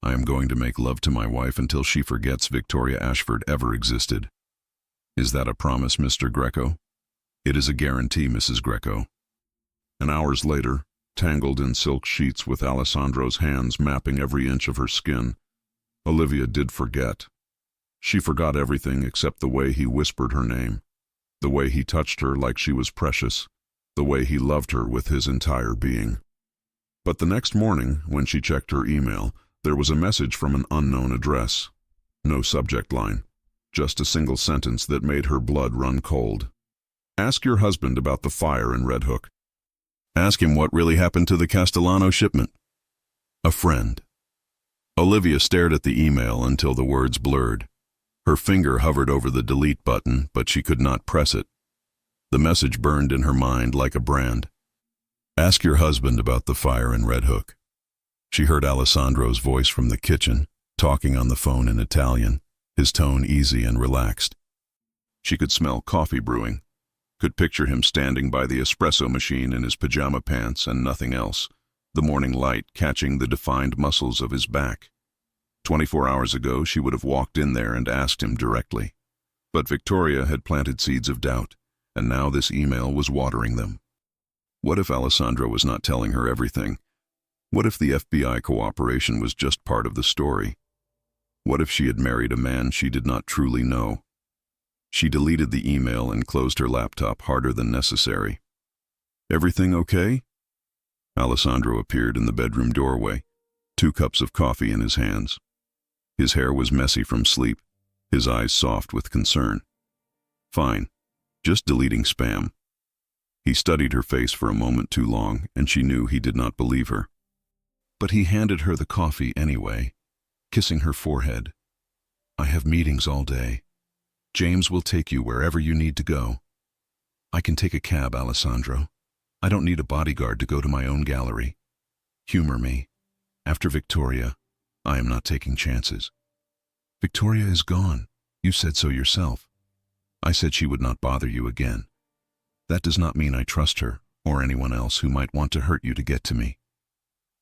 "I am going to make love to my wife until she forgets Victoria Ashford ever existed." "Is that a promise, Mr. Greco?" "It is a guarantee, Mrs. Greco." And hours later, tangled in silk sheets with Alessandro's hands mapping every inch of her skin, Olivia did forget. She forgot everything except the way he whispered her name, the way he touched her like she was precious, the way he loved her with his entire being. But the next morning, when she checked her email, there was a message from an unknown address. No subject line, just a single sentence that made her blood run cold. "Ask your husband about the fire in Red Hook. Ask him what really happened to the Castellano shipment. A friend." Olivia stared at the email until the words blurred. Her finger hovered over the delete button, but she could not press it. The message burned in her mind like a brand. "Ask your husband about the fire in Red Hook." She heard Alessandro's voice from the kitchen, talking on the phone in Italian, his tone easy and relaxed. She could smell coffee brewing, could picture him standing by the espresso machine in his pajama pants and nothing else, the morning light catching the defined muscles of his back. 24 hours ago, she would have walked in there and asked him directly. But Victoria had planted seeds of doubt, and now this email was watering them. What if Alessandro was not telling her everything? What if the FBI cooperation was just part of the story? What if she had married a man she did not truly know? She deleted the email and closed her laptop harder than necessary. "Everything okay?" Alessandro appeared in the bedroom doorway, 2 cups of coffee in his hands. His hair was messy from sleep, his eyes soft with concern. "Fine. Just deleting spam." He studied her face for a moment too long, and she knew he did not believe her. But he handed her the coffee anyway, kissing her forehead. "I have meetings all day. James will take you wherever you need to go. I can take a cab, Alessandro. I don't need a bodyguard to go to my own gallery. Humor me. After Victoria, I am not taking chances." "Victoria is gone. You said so yourself." "I said she would not bother you again. That does not mean I trust her, or anyone else who might want to hurt you to get to me."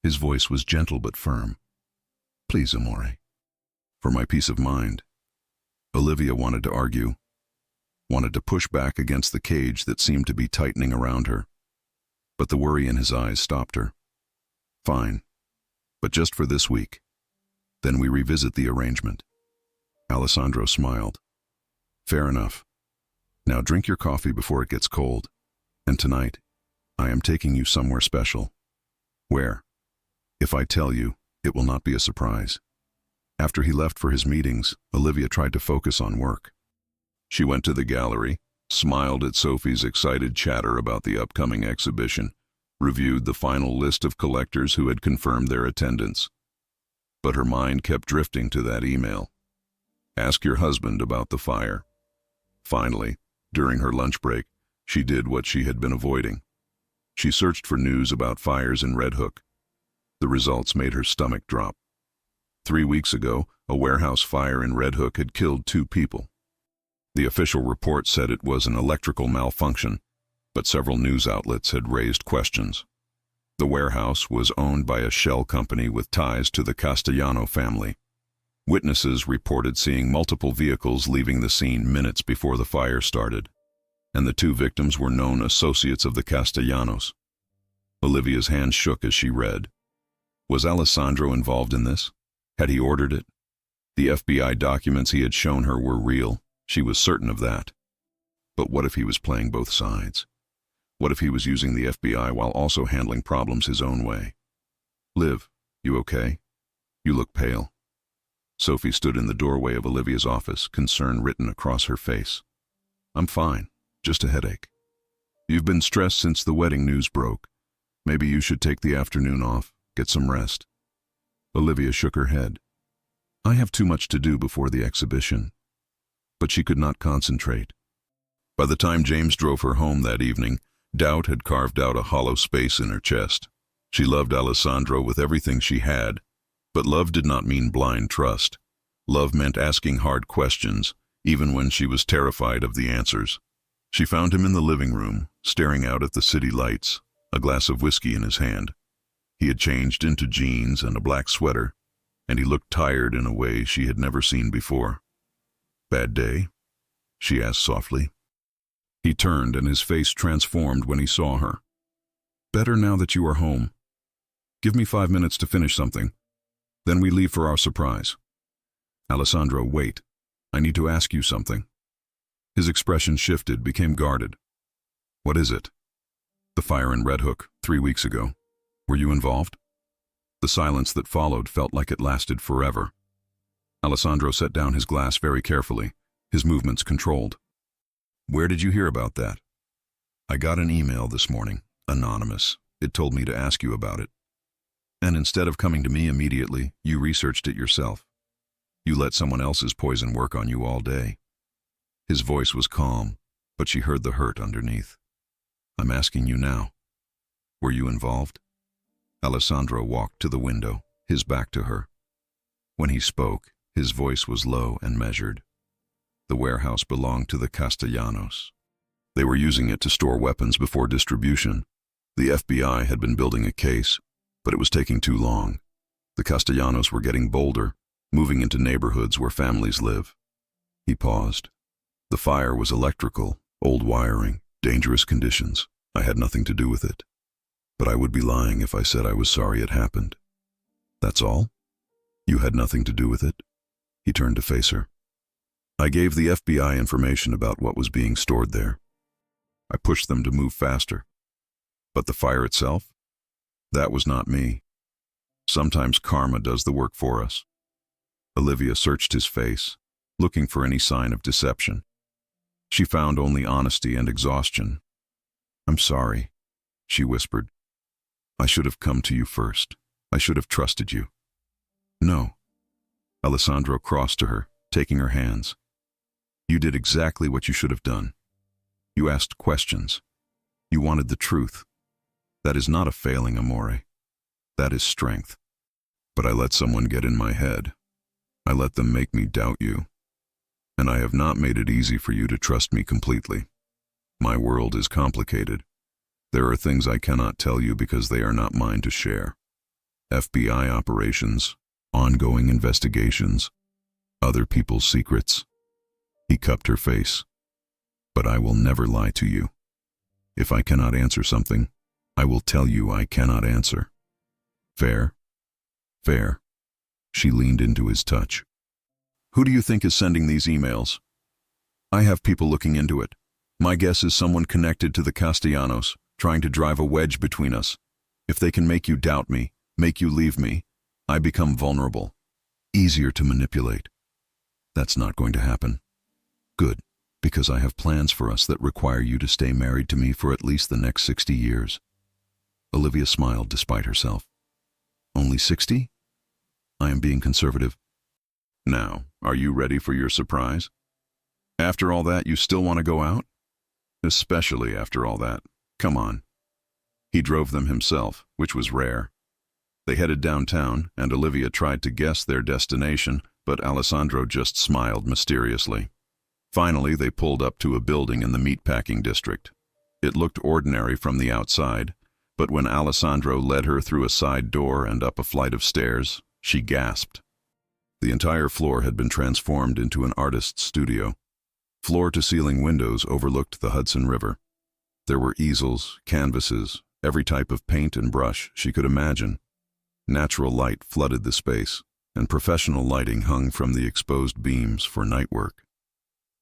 His voice was gentle but firm. "Please, amore." "For my peace of mind." Olivia wanted to argue, wanted to push back against the cage that seemed to be tightening around her. But the worry in his eyes stopped her. "Fine. But just for this week. Then we revisit the arrangement." Alessandro smiled. "Fair enough. Now drink your coffee before it gets cold. And tonight, I am taking you somewhere special." "Where?" "If I tell you, it will not be a surprise." After he left for his meetings, Olivia tried to focus on work. She went to the gallery, smiled at Sophie's excited chatter about the upcoming exhibition, reviewed the final list of collectors who had confirmed their attendance. But her mind kept drifting to that email. "Ask your husband about the fire." Finally, during her lunch break, she did what she had been avoiding. She searched for news about fires in Red Hook. The results made her stomach drop. 3 weeks ago, a warehouse fire in Red Hook had killed 2 people. The official report said it was an electrical malfunction, but several news outlets had raised questions. The warehouse was owned by a shell company with ties to the Castellano family. Witnesses reported seeing multiple vehicles leaving the scene minutes before the fire started, and the 2 victims were known associates of the Castellanos. Olivia's hand shook as she read. Was Alessandro involved in this? Had he ordered it? The FBI documents he had shown her were real. She was certain of that. But what if he was playing both sides? What if he was using the FBI while also handling problems his own way? "Liv, you okay? You look pale." Sophie stood in the doorway of Olivia's office, concern written across her face. "I'm fine, just a headache." "You've been stressed since the wedding news broke. Maybe you should take the afternoon off, get some rest." Olivia shook her head. "I have too much to do before the exhibition." But she could not concentrate. By the time James drove her home that evening, doubt had carved out a hollow space in her chest. She loved Alessandro with everything she had, but love did not mean blind trust. Love meant asking hard questions, even when she was terrified of the answers. She found him in the living room, staring out at the city lights, a glass of whiskey in his hand. He had changed into jeans and a black sweater, and he looked tired in a way she had never seen before. "Bad day?" she asked softly. He turned and his face transformed when he saw her. "Better now that you are home. Give me 5 minutes to finish something. Then we leave for our surprise." "Alessandro, wait. I need to ask you something." His expression shifted, became guarded. "What is it?" "The fire in Red Hook, 3 weeks ago. Were you involved?" The silence that followed felt like it lasted forever. Alessandro set down his glass very carefully, his movements controlled. "Where did you hear about that?" "I got an email this morning, anonymous. It told me to ask you about it. And instead of coming to me immediately, you researched it yourself. You let someone else's poison work on you all day." His voice was calm, but she heard the hurt underneath. "I'm asking you now. Were you involved?" Alessandro walked to the window, his back to her. When he spoke, his voice was low and measured. The warehouse belonged to the Castellanos. They were using it to store weapons before distribution. The FBI had been building a case, but it was taking too long. The Castellanos were getting bolder, moving into neighborhoods where families live. He paused. "The fire was electrical, old wiring, dangerous conditions. I had nothing to do with it. But I would be lying if I said I was sorry it happened." "That's all? You had nothing to do with it?" He turned to face her. "I gave the FBI information about what was being stored there. I pushed them to move faster. But the fire itself? That was not me. Sometimes karma does the work for us." Olivia searched his face, looking for any sign of deception. She found only honesty and exhaustion. "I'm sorry," she whispered. "I should have come to you first. I should have trusted you." "No." Alessandro crossed to her, taking her hands. "You did exactly what you should have done. You asked questions. You wanted the truth. That is not a failing, amore. That is strength. But I let someone get in my head. I let them make me doubt you. And I have not made it easy for you to trust me completely. My world is complicated. There are things I cannot tell you because they are not mine to share. FBI operations, ongoing investigations, other people's secrets." He cupped her face. "But I will never lie to you. If I cannot answer something, I will tell you I cannot answer. Fair?" "Fair." She leaned into his touch. Who do you think is sending these emails? I have people looking into it. My guess is someone connected to the Castellanos, trying to drive a wedge between us. If they can make you doubt me, make you leave me, I become vulnerable. Easier to manipulate. That's not going to happen. Good, because I have plans for us that require you to stay married to me for at least the next 60 years. Olivia smiled despite herself. Only 60? I am being conservative. Now, are you ready for your surprise? After all that, you still want to go out? Especially after all that. Come on. He drove them himself, which was rare. They headed downtown, and Olivia tried to guess their destination, but Alessandro just smiled mysteriously. Finally, they pulled up to a building in the meatpacking district. It looked ordinary from the outside, but when Alessandro led her through a side door and up a flight of stairs, she gasped. The entire floor had been transformed into an artist's studio. Floor-to-ceiling windows overlooked the Hudson River. There were easels, canvases, every type of paint and brush she could imagine. Natural light flooded the space, and professional lighting hung from the exposed beams for night work.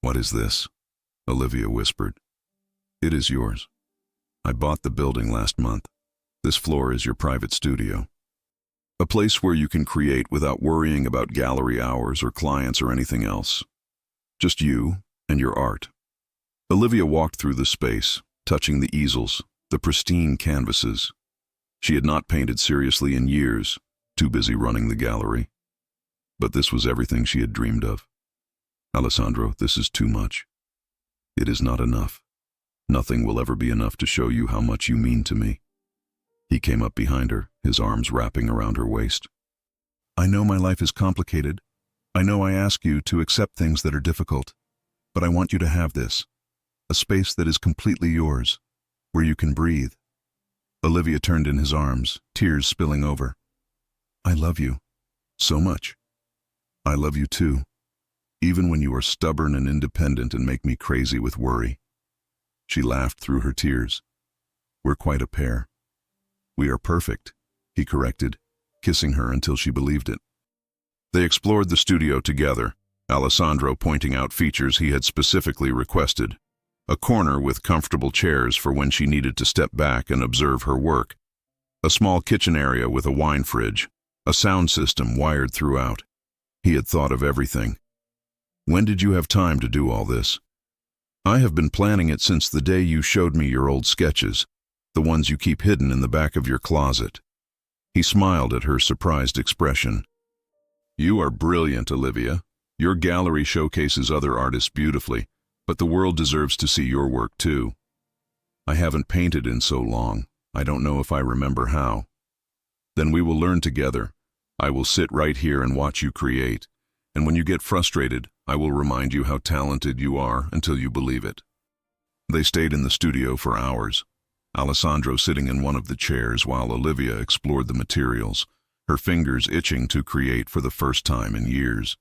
What is this? Olivia whispered. It is yours. I bought the building last month. This floor is your private studio. A place where you can create without worrying about gallery hours or clients or anything else. Just you and your art. Olivia walked through the space, touching the easels, the pristine canvases. She had not painted seriously in years, too busy running the gallery. But this was everything she had dreamed of. Alessandro, this is too much. It is not enough. Nothing will ever be enough to show you how much you mean to me. He came up behind her, his arms wrapping around her waist. I know my life is complicated. I know I ask you to accept things that are difficult. But I want you to have this. A space that is completely yours, where you can breathe. Olivia turned in his arms, tears spilling over. I love you. So much. I love you too. Even when you are stubborn and independent and make me crazy with worry. She laughed through her tears. We're quite a pair. We are perfect, he corrected, kissing her until she believed it. They explored the studio together, Alessandro pointing out features he had specifically requested. A corner with comfortable chairs for when she needed to step back and observe her work. A small kitchen area with a wine fridge. A sound system wired throughout. He had thought of everything. When did you have time to do all this? I have been planning it since the day you showed me your old sketches, the ones you keep hidden in the back of your closet. He smiled at her surprised expression. You are brilliant, Olivia. Your gallery showcases other artists beautifully, but the world deserves to see your work too. I haven't painted in so long. I don't know if I remember how. Then we will learn together. I will sit right here and watch you create, and when you get frustrated, I will remind you how talented you are until you believe it. They stayed in the studio for hours, Alessandro sitting in one of the chairs while Olivia explored the materials, her fingers itching to create for the first time in years.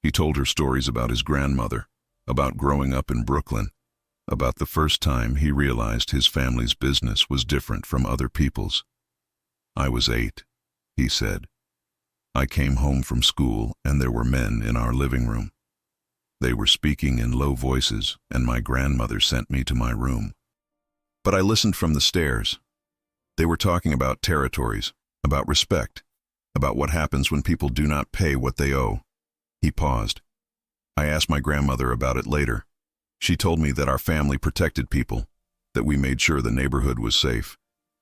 He told her stories about his grandmother, about growing up in Brooklyn, about the first time he realized his family's business was different from other people's. I was 8, he said. I came home from school and there were men in our living room. They were speaking in low voices and my grandmother sent me to my room. But I listened from the stairs. They were talking about territories, about respect, about what happens when people do not pay what they owe. He paused. I asked my grandmother about it later. She told me that our family protected people, that we made sure the neighborhood was safe,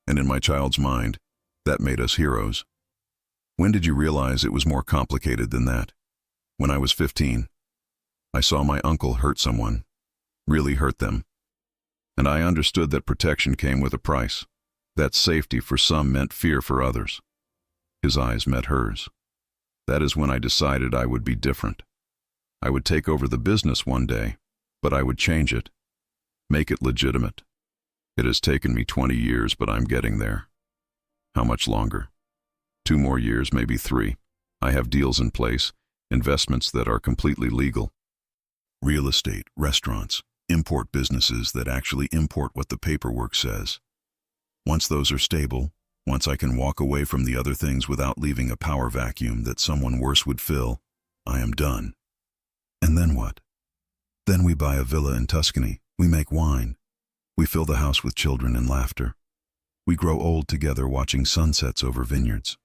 and in my child's mind, that made us heroes. When did you realize it was more complicated than that? When I was 15. I saw my uncle hurt someone, really hurt them. And I understood that protection came with a price, that safety for some meant fear for others. His eyes met hers. That is when I decided I would be different. I would take over the business one day, but I would change it, make it legitimate. It has taken me 20 years, but I'm getting there. How much longer? 2 more years, maybe 3. I have deals in place, investments that are completely legal. Real estate, restaurants, import businesses that actually import what the paperwork says. Once those are stable, Once I can walk away from the other things without leaving a power vacuum that someone worse would fill, I am done. And then what? Then we buy a villa in Tuscany. We make wine. We fill the house with children and laughter. We grow old together watching sunsets over vineyards.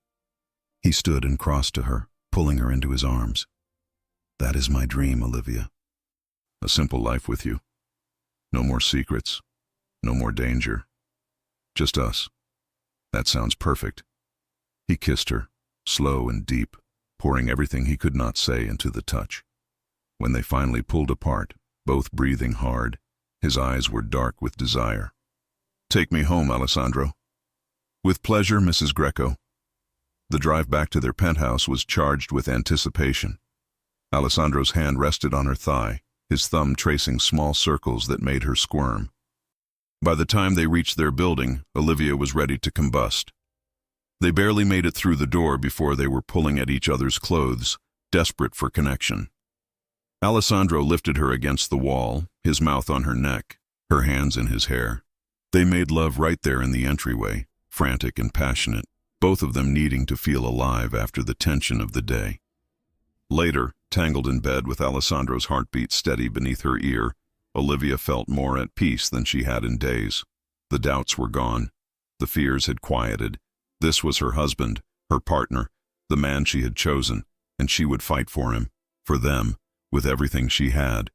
He stood and crossed to her, pulling her into his arms. That is my dream, Olivia. A simple life with you. No more secrets. No more danger. Just us. That sounds perfect. He kissed her, slow and deep, pouring everything he could not say into the touch. When they finally pulled apart, both breathing hard, his eyes were dark with desire. Take me home, Alessandro. With pleasure, Mrs. Greco. The drive back to their penthouse was charged with anticipation. Alessandro's hand rested on her thigh, his thumb tracing small circles that made her squirm. By the time they reached their building, Olivia was ready to combust. They barely made it through the door before they were pulling at each other's clothes, desperate for connection. Alessandro lifted her against the wall, his mouth on her neck, her hands in his hair. They made love right there in the entryway, frantic and passionate, both of them needing to feel alive after the tension of the day. Later, tangled in bed with Alessandro's heartbeat steady beneath her ear, Olivia felt more at peace than she had in days. The doubts were gone. The fears had quieted. This was her husband, her partner, the man she had chosen, and she would fight for him, for them, with everything she had.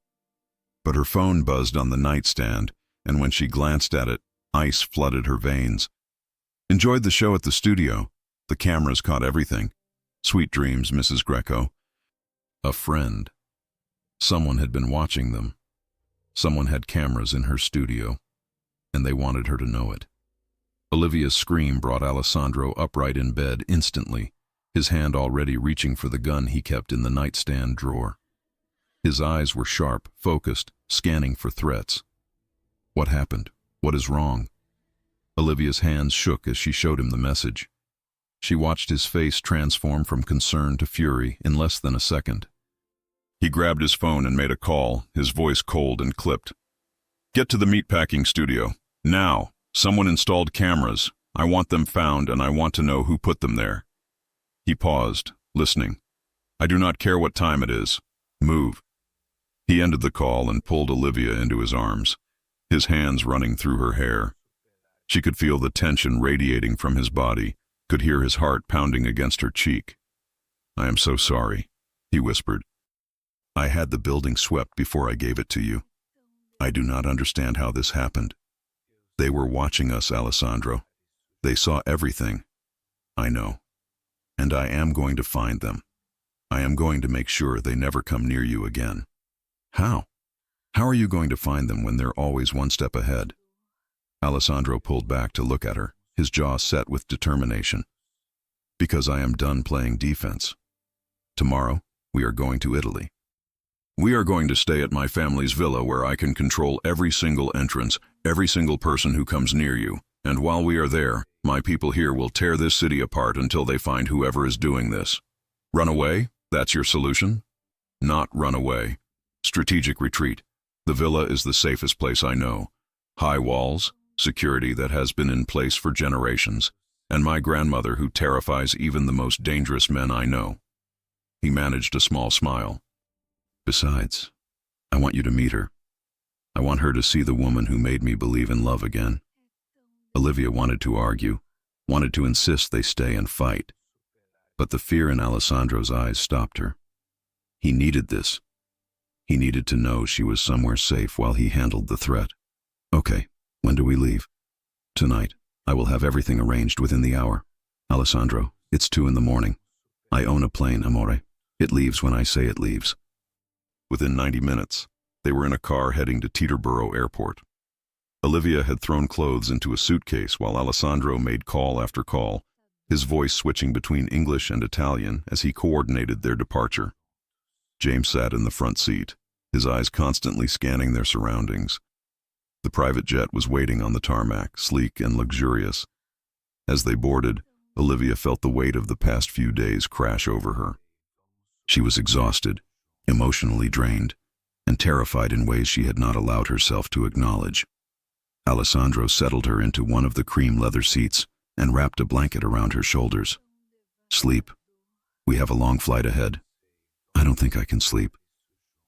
But her phone buzzed on the nightstand, and when she glanced at it, ice flooded her veins. Enjoyed the show at the studio. The cameras caught everything. Sweet dreams, Mrs. Greco. A friend. Someone had been watching them. Someone had cameras in her studio, and they wanted her to know it. Olivia's scream brought Alessandro upright in bed instantly, his hand already reaching for the gun he kept in the nightstand drawer. His eyes were sharp, focused, scanning for threats. What happened? What is wrong? Olivia's hands shook as she showed him the message. She watched his face transform from concern to fury in less than a second. He grabbed his phone and made a call, his voice cold and clipped. Get to the meatpacking studio. Now. Someone installed cameras. I want them found, and I want to know who put them there. He paused, listening. I do not care what time it is. Move. He ended the call and pulled Olivia into his arms, his hands running through her hair. She could feel the tension radiating from his body, could hear his heart pounding against her cheek. I am so sorry, he whispered. I had the building swept before I gave it to you. I do not understand how this happened. They were watching us, Alessandro. They saw everything. I know. And I am going to find them. I am going to make sure they never come near you again. How? How are you going to find them when they're always one step ahead? Alessandro pulled back to look at her, his jaw set with determination. Because I am done playing defense. Tomorrow, we are going to Italy. We are going to stay at my family's villa where I can control every single entrance, every single person who comes near you. And while we are there, my people here will tear this city apart until they find whoever is doing this. Run away? That's your solution? Not run away. Strategic retreat. The villa is the safest place I know. High walls, security that has been in place for generations, and my grandmother who terrifies even the most dangerous men I know. He managed a small smile. Besides, I want you to meet her. I want her to see the woman who made me believe in love again. Olivia wanted to argue, wanted to insist they stay and fight. But the fear in Alessandro's eyes stopped her. He needed this. He needed to know she was somewhere safe while he handled the threat. Okay, when do we leave? Tonight. I will have everything arranged within the hour. Alessandro, it's 2 a.m. I own a plane, amore. It leaves when I say it leaves. Within 90 minutes, they were in a car heading to Teterboro Airport. Olivia had thrown clothes into a suitcase while Alessandro made call after call, his voice switching between English and Italian as he coordinated their departure. James sat in the front seat, his eyes constantly scanning their surroundings. The private jet was waiting on the tarmac, sleek and luxurious. As they boarded, Olivia felt the weight of the past few days crash over her. She was exhausted, emotionally drained, and terrified in ways she had not allowed herself to acknowledge. Alessandro settled her into one of the cream leather seats, and wrapped a blanket around her shoulders. Sleep. We have a long flight ahead. I don't think I can sleep.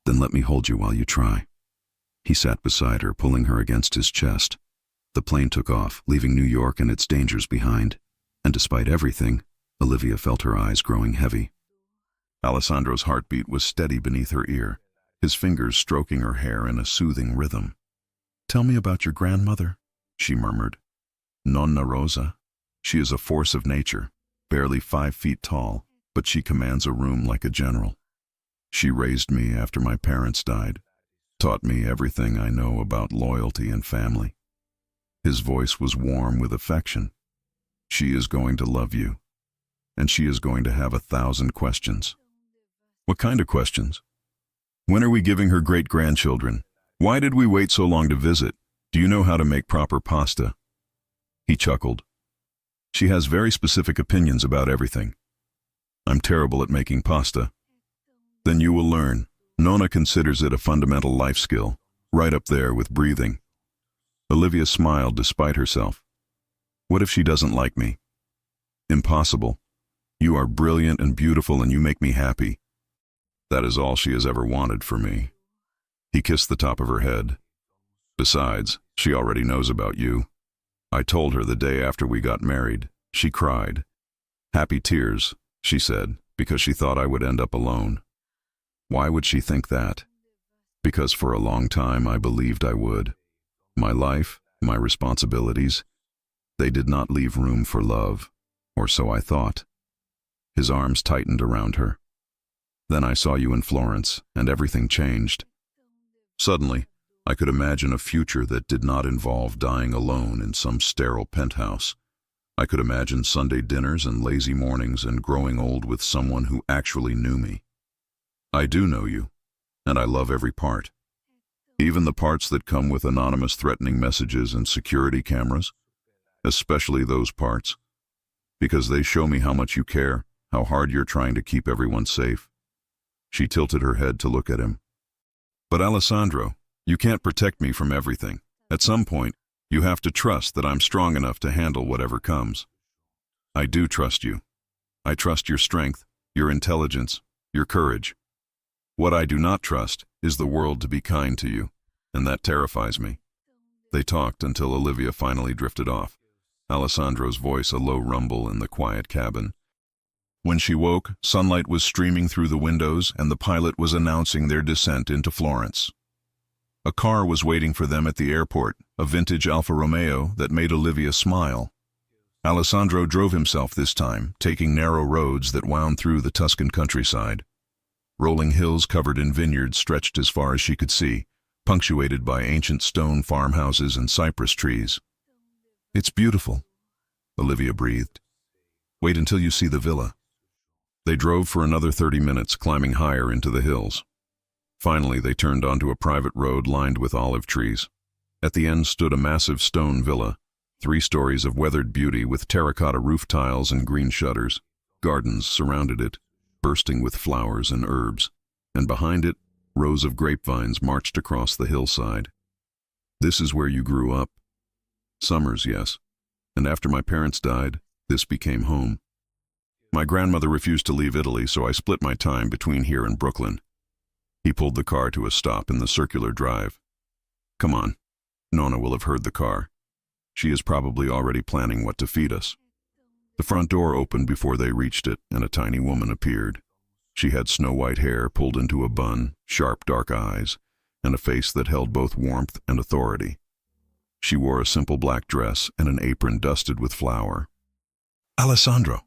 Then let me hold you while you try. He sat beside her, pulling her against his chest. The plane took off, leaving New York and its dangers behind. And despite everything, Olivia felt her eyes growing heavy. Alessandro's heartbeat was steady beneath her ear, his fingers stroking her hair in a soothing rhythm. "Tell me about your grandmother," she murmured. "Nonna Rosa. She is a force of nature, barely 5 feet tall, but she commands a room like a general. She raised me after my parents died, taught me everything I know about loyalty and family." His voice was warm with affection. "She is going to love you, and she is going to have 1,000 questions." "What kind of questions?" "When are we giving her great-grandchildren? Why did we wait so long to visit? Do you know how to make proper pasta?" He chuckled. "She has very specific opinions about everything. I'm terrible at making pasta." "Then you will learn. Nonna considers it a fundamental life skill, right up there with breathing." Olivia smiled despite herself. "What if she doesn't like me?" "Impossible. You are brilliant and beautiful and you make me happy. That is all she has ever wanted for me." He kissed the top of her head. "Besides, she already knows about you. I told her the day after we got married." She cried. "Happy tears," she said, "because she thought I would end up alone." Why would she think that? Because for a long time I believed I would. My life, my responsibilities, they did not leave room for love, or so I thought. His arms tightened around her. "Then I saw you in Florence, and everything changed. Suddenly, I could imagine a future that did not involve dying alone in some sterile penthouse. I could imagine Sunday dinners and lazy mornings and growing old with someone who actually knew me. I do know you, and I love every part. Even the parts that come with anonymous threatening messages and security cameras, especially those parts, because they show me how much you care, how hard you're trying to keep everyone safe." She tilted her head to look at him. "But Alessandro, you can't protect me from everything. At some point, you have to trust that I'm strong enough to handle whatever comes." "I do trust you. I trust your strength, your intelligence, your courage. What I do not trust is the world to be kind to you, and that terrifies me." They talked until Olivia finally drifted off, Alessandro's voice a low rumble in the quiet cabin. When she woke, sunlight was streaming through the windows and the pilot was announcing their descent into Florence. A car was waiting for them at the airport, a vintage Alfa Romeo that made Olivia smile. Alessandro drove himself this time, taking narrow roads that wound through the Tuscan countryside. Rolling hills covered in vineyards stretched as far as she could see, punctuated by ancient stone farmhouses and cypress trees. "It's beautiful," Olivia breathed. "Wait until you see the villa." They drove for another 30 minutes, climbing higher into the hills. Finally, they turned onto a private road lined with olive trees. At the end stood a massive stone villa, 3 stories of weathered beauty with terracotta roof tiles and green shutters. Gardens surrounded it, bursting with flowers and herbs, and behind it, rows of grapevines marched across the hillside. "This is where you grew up?" "Summers, yes. And after my parents died, this became home. My grandmother refused to leave Italy, so I split my time between here and Brooklyn." He pulled the car to a stop in the circular drive. "Come on. Nonna will have heard the car. She is probably already planning what to feed us." The front door opened before they reached it, and a tiny woman appeared. She had snow-white hair pulled into a bun, sharp dark eyes, and a face that held both warmth and authority. She wore a simple black dress and an apron dusted with flour. "Alessandro!"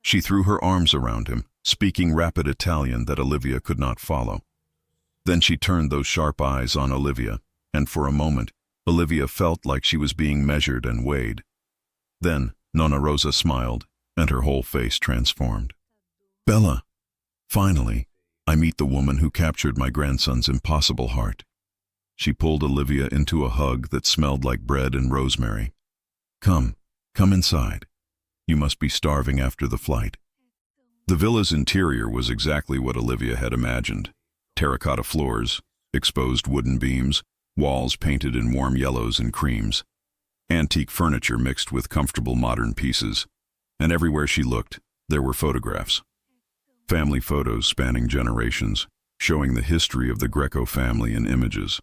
She threw her arms around him, speaking rapid Italian that Olivia could not follow. Then she turned those sharp eyes on Olivia, and for a moment, Olivia felt like she was being measured and weighed. Then Nonna Rosa smiled, and her whole face transformed. "Bella, finally, I meet the woman who captured my grandson's impossible heart." She pulled Olivia into a hug that smelled like bread and rosemary. Come inside. You must be starving after the flight." The villa's interior was exactly what Olivia had imagined. Terracotta floors, exposed wooden beams, walls painted in warm yellows and creams. Antique furniture mixed with comfortable modern pieces, and everywhere she looked, there were photographs. Family photos spanning generations, showing the history of the Greco family in images.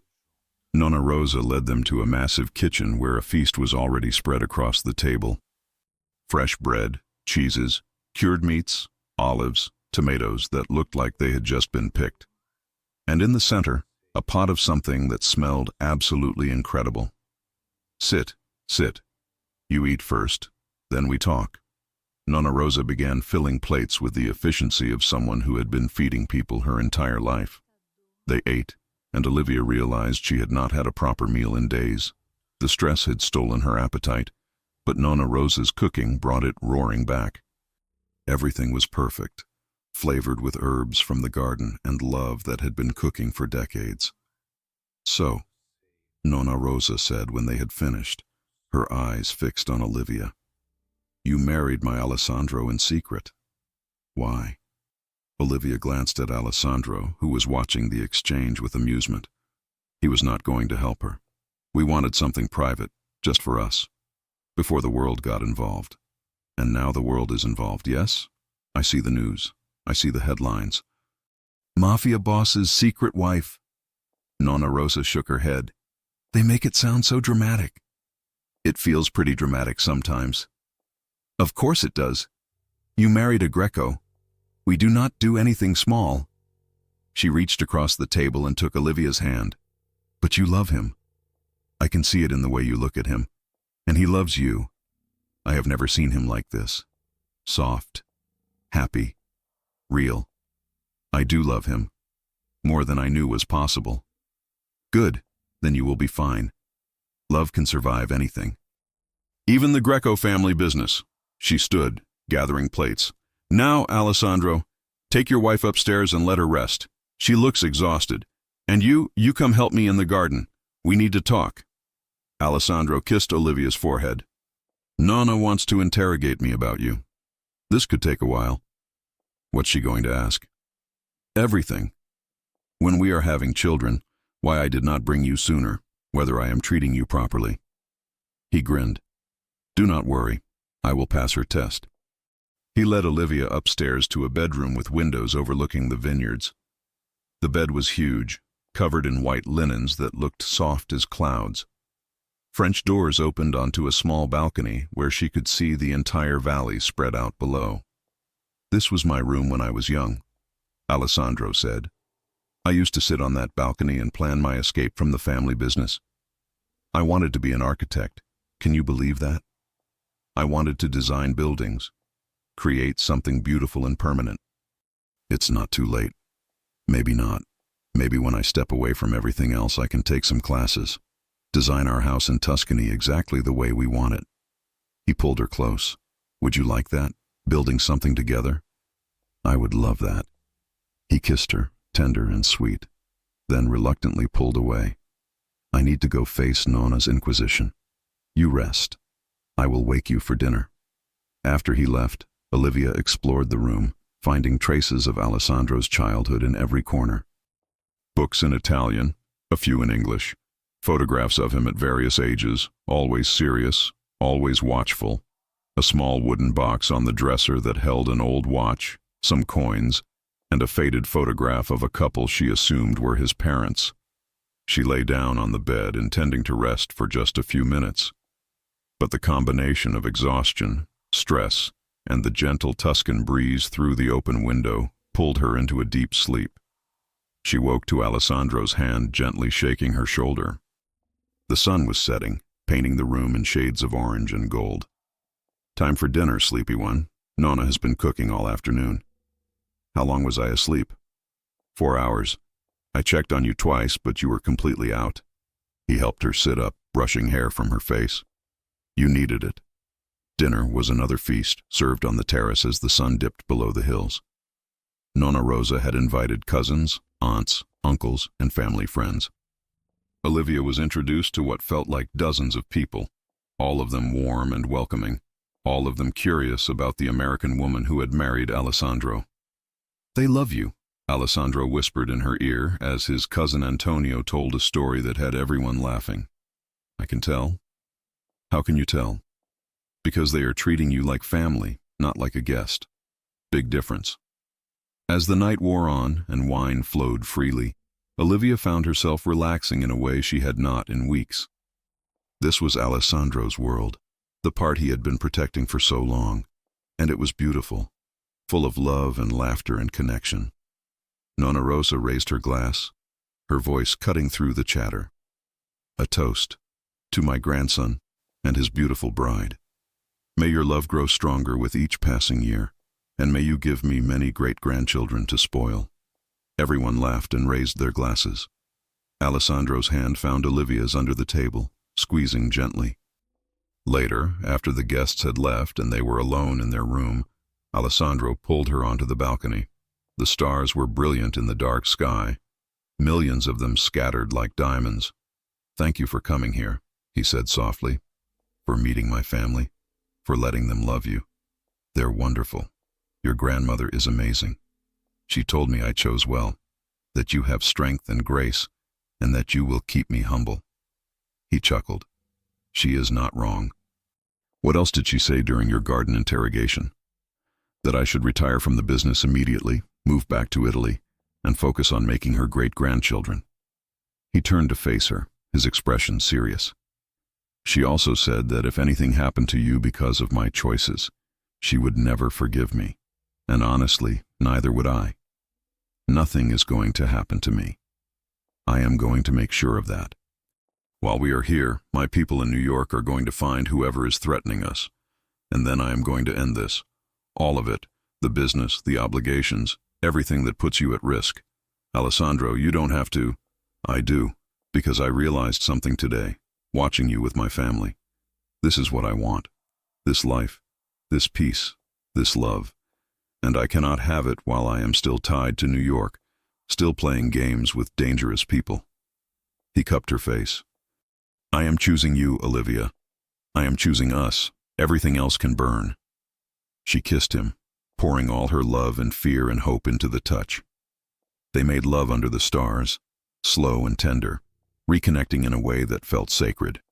Nonna Rosa led them to a massive kitchen where a feast was already spread across the table. Fresh bread, cheeses, cured meats, olives, tomatoes that looked like they had just been picked. And in the center, a pot of something that smelled absolutely incredible. Sit, sit. You eat first, then we talk. Nonna Rosa began filling plates with the efficiency of someone who had been feeding people her entire life. They ate, and Olivia realized she had not had a proper meal in days. The stress had stolen her appetite, but Nonna Rosa's cooking brought it roaring back. Everything was perfect, flavored with herbs from the garden and love that had been cooking for decades. So, Nonna Rosa said when they had finished, her eyes fixed on Olivia. You married my Alessandro in secret. Why? Olivia glanced at Alessandro, who was watching the exchange with amusement. He was not going to help her. We wanted something private, just for us, before the world got involved. And now the world is involved, yes? I see the news. I see the headlines. Mafia boss's secret wife. Nonna Rosa shook her head. They make it sound so dramatic. It feels pretty dramatic sometimes. Of course it does. You married a Greco. We do not do anything small. She reached across the table and took Olivia's hand. But you love him. I can see it in the way you look at him. And he loves you. I have never seen him like this. Soft, happy, real. I do love him. More than I knew was possible. Good, then you will be fine. Love can survive anything. Even the Greco family business. She stood, gathering plates. Now, Alessandro, take your wife upstairs and let her rest. She looks exhausted. And you come help me in the garden. We need to talk. Alessandro kissed Olivia's forehead. Nonna wants to interrogate me about you. This could take a while. What's she going to ask? Everything. When we are having children, why I did not bring you sooner, whether I am treating you properly. He grinned. Do not worry. I will pass her test. He led Olivia upstairs to a bedroom with windows overlooking the vineyards. The bed was huge, covered in white linens that looked soft as clouds. French doors opened onto a small balcony where she could see the entire valley spread out below. This was my room when I was young, Alessandro said. I used to sit on that balcony and plan my escape from the family business. I wanted to be an architect. Can you believe that? I wanted to design buildings, create something beautiful and permanent. It's not too late. Maybe not. Maybe when I step away from everything else, I can take some classes, design our house in Tuscany exactly the way we want it. He pulled her close. Would you like that? Building something together? I would love that. He kissed her, tender and sweet, then reluctantly pulled away. I need to go face Nonna's inquisition. You rest. I will wake you for dinner. After he left, Olivia explored the room, finding traces of Alessandro's childhood in every corner. Books in Italian, a few in English, photographs of him at various ages, always serious, always watchful, a small wooden box on the dresser that held an old watch, some coins, and a faded photograph of a couple she assumed were his parents. She lay down on the bed, intending to rest for just a few minutes. But the combination of exhaustion, stress, and the gentle Tuscan breeze through the open window pulled her into a deep sleep. She woke to Alessandro's hand gently shaking her shoulder. The sun was setting, painting the room in shades of orange and gold. Time for dinner, sleepy one. Nonna has been cooking all afternoon. How long was I asleep? 4 hours. I checked on you twice, but you were completely out. He helped her sit up, brushing hair from her face. You needed it. Dinner was another feast, served on the terrace as the sun dipped below the hills. Nonna Rosa had invited cousins, aunts, uncles, and family friends. Olivia was introduced to what felt like dozens of people, all of them warm and welcoming, all of them curious about the American woman who had married Alessandro. They love you, Alessandro whispered in her ear as his cousin Antonio told a story that had everyone laughing. I can tell. How can you tell? Because they are treating you like family, not like a guest. Big difference. As the night wore on and wine flowed freely, Olivia found herself relaxing in a way she had not in weeks. This was Alessandro's world, the part he had been protecting for so long, and it was beautiful, full of love and laughter and connection. Nonna Rosa raised her glass, her voice cutting through the chatter. A toast to my grandson and his beautiful bride. May your love grow stronger with each passing year, and may you give me many great-grandchildren to spoil. Everyone laughed and raised their glasses. Alessandro's hand found Olivia's under the table, squeezing gently. Later, after the guests had left and they were alone in their room, Alessandro pulled her onto the balcony. The stars were brilliant in the dark sky, millions of them scattered like diamonds. "Thank you for coming here," he said softly, "for meeting my family, for letting them love you. They're wonderful. Your grandmother is amazing. She told me I chose well, that you have strength and grace, and that you will keep me humble." He chuckled. "She is not wrong." "What else did she say during your garden interrogation?" "That I should retire from the business immediately, move back to Italy, and focus on making her great-grandchildren." He turned to face her, his expression serious. "She also said that if anything happened to you because of my choices, she would never forgive me. And honestly, neither would I. Nothing is going to happen to me. I am going to make sure of that. While we are here, my people in New York are going to find whoever is threatening us. And then I am going to end this. All of it, the business, the obligations, everything that puts you at risk. Alessandro, you don't have to." "I do, because I realized something today, watching you with my family. This is what I want. This life, this peace, this love. And I cannot have it while I am still tied to New York, still playing games with dangerous people." He cupped her face. "I am choosing you, Olivia. I am choosing us. Everything else can burn." She kissed him, pouring all her love and fear and hope into the touch. They made love under the stars, slow and tender, reconnecting in a way that felt sacred.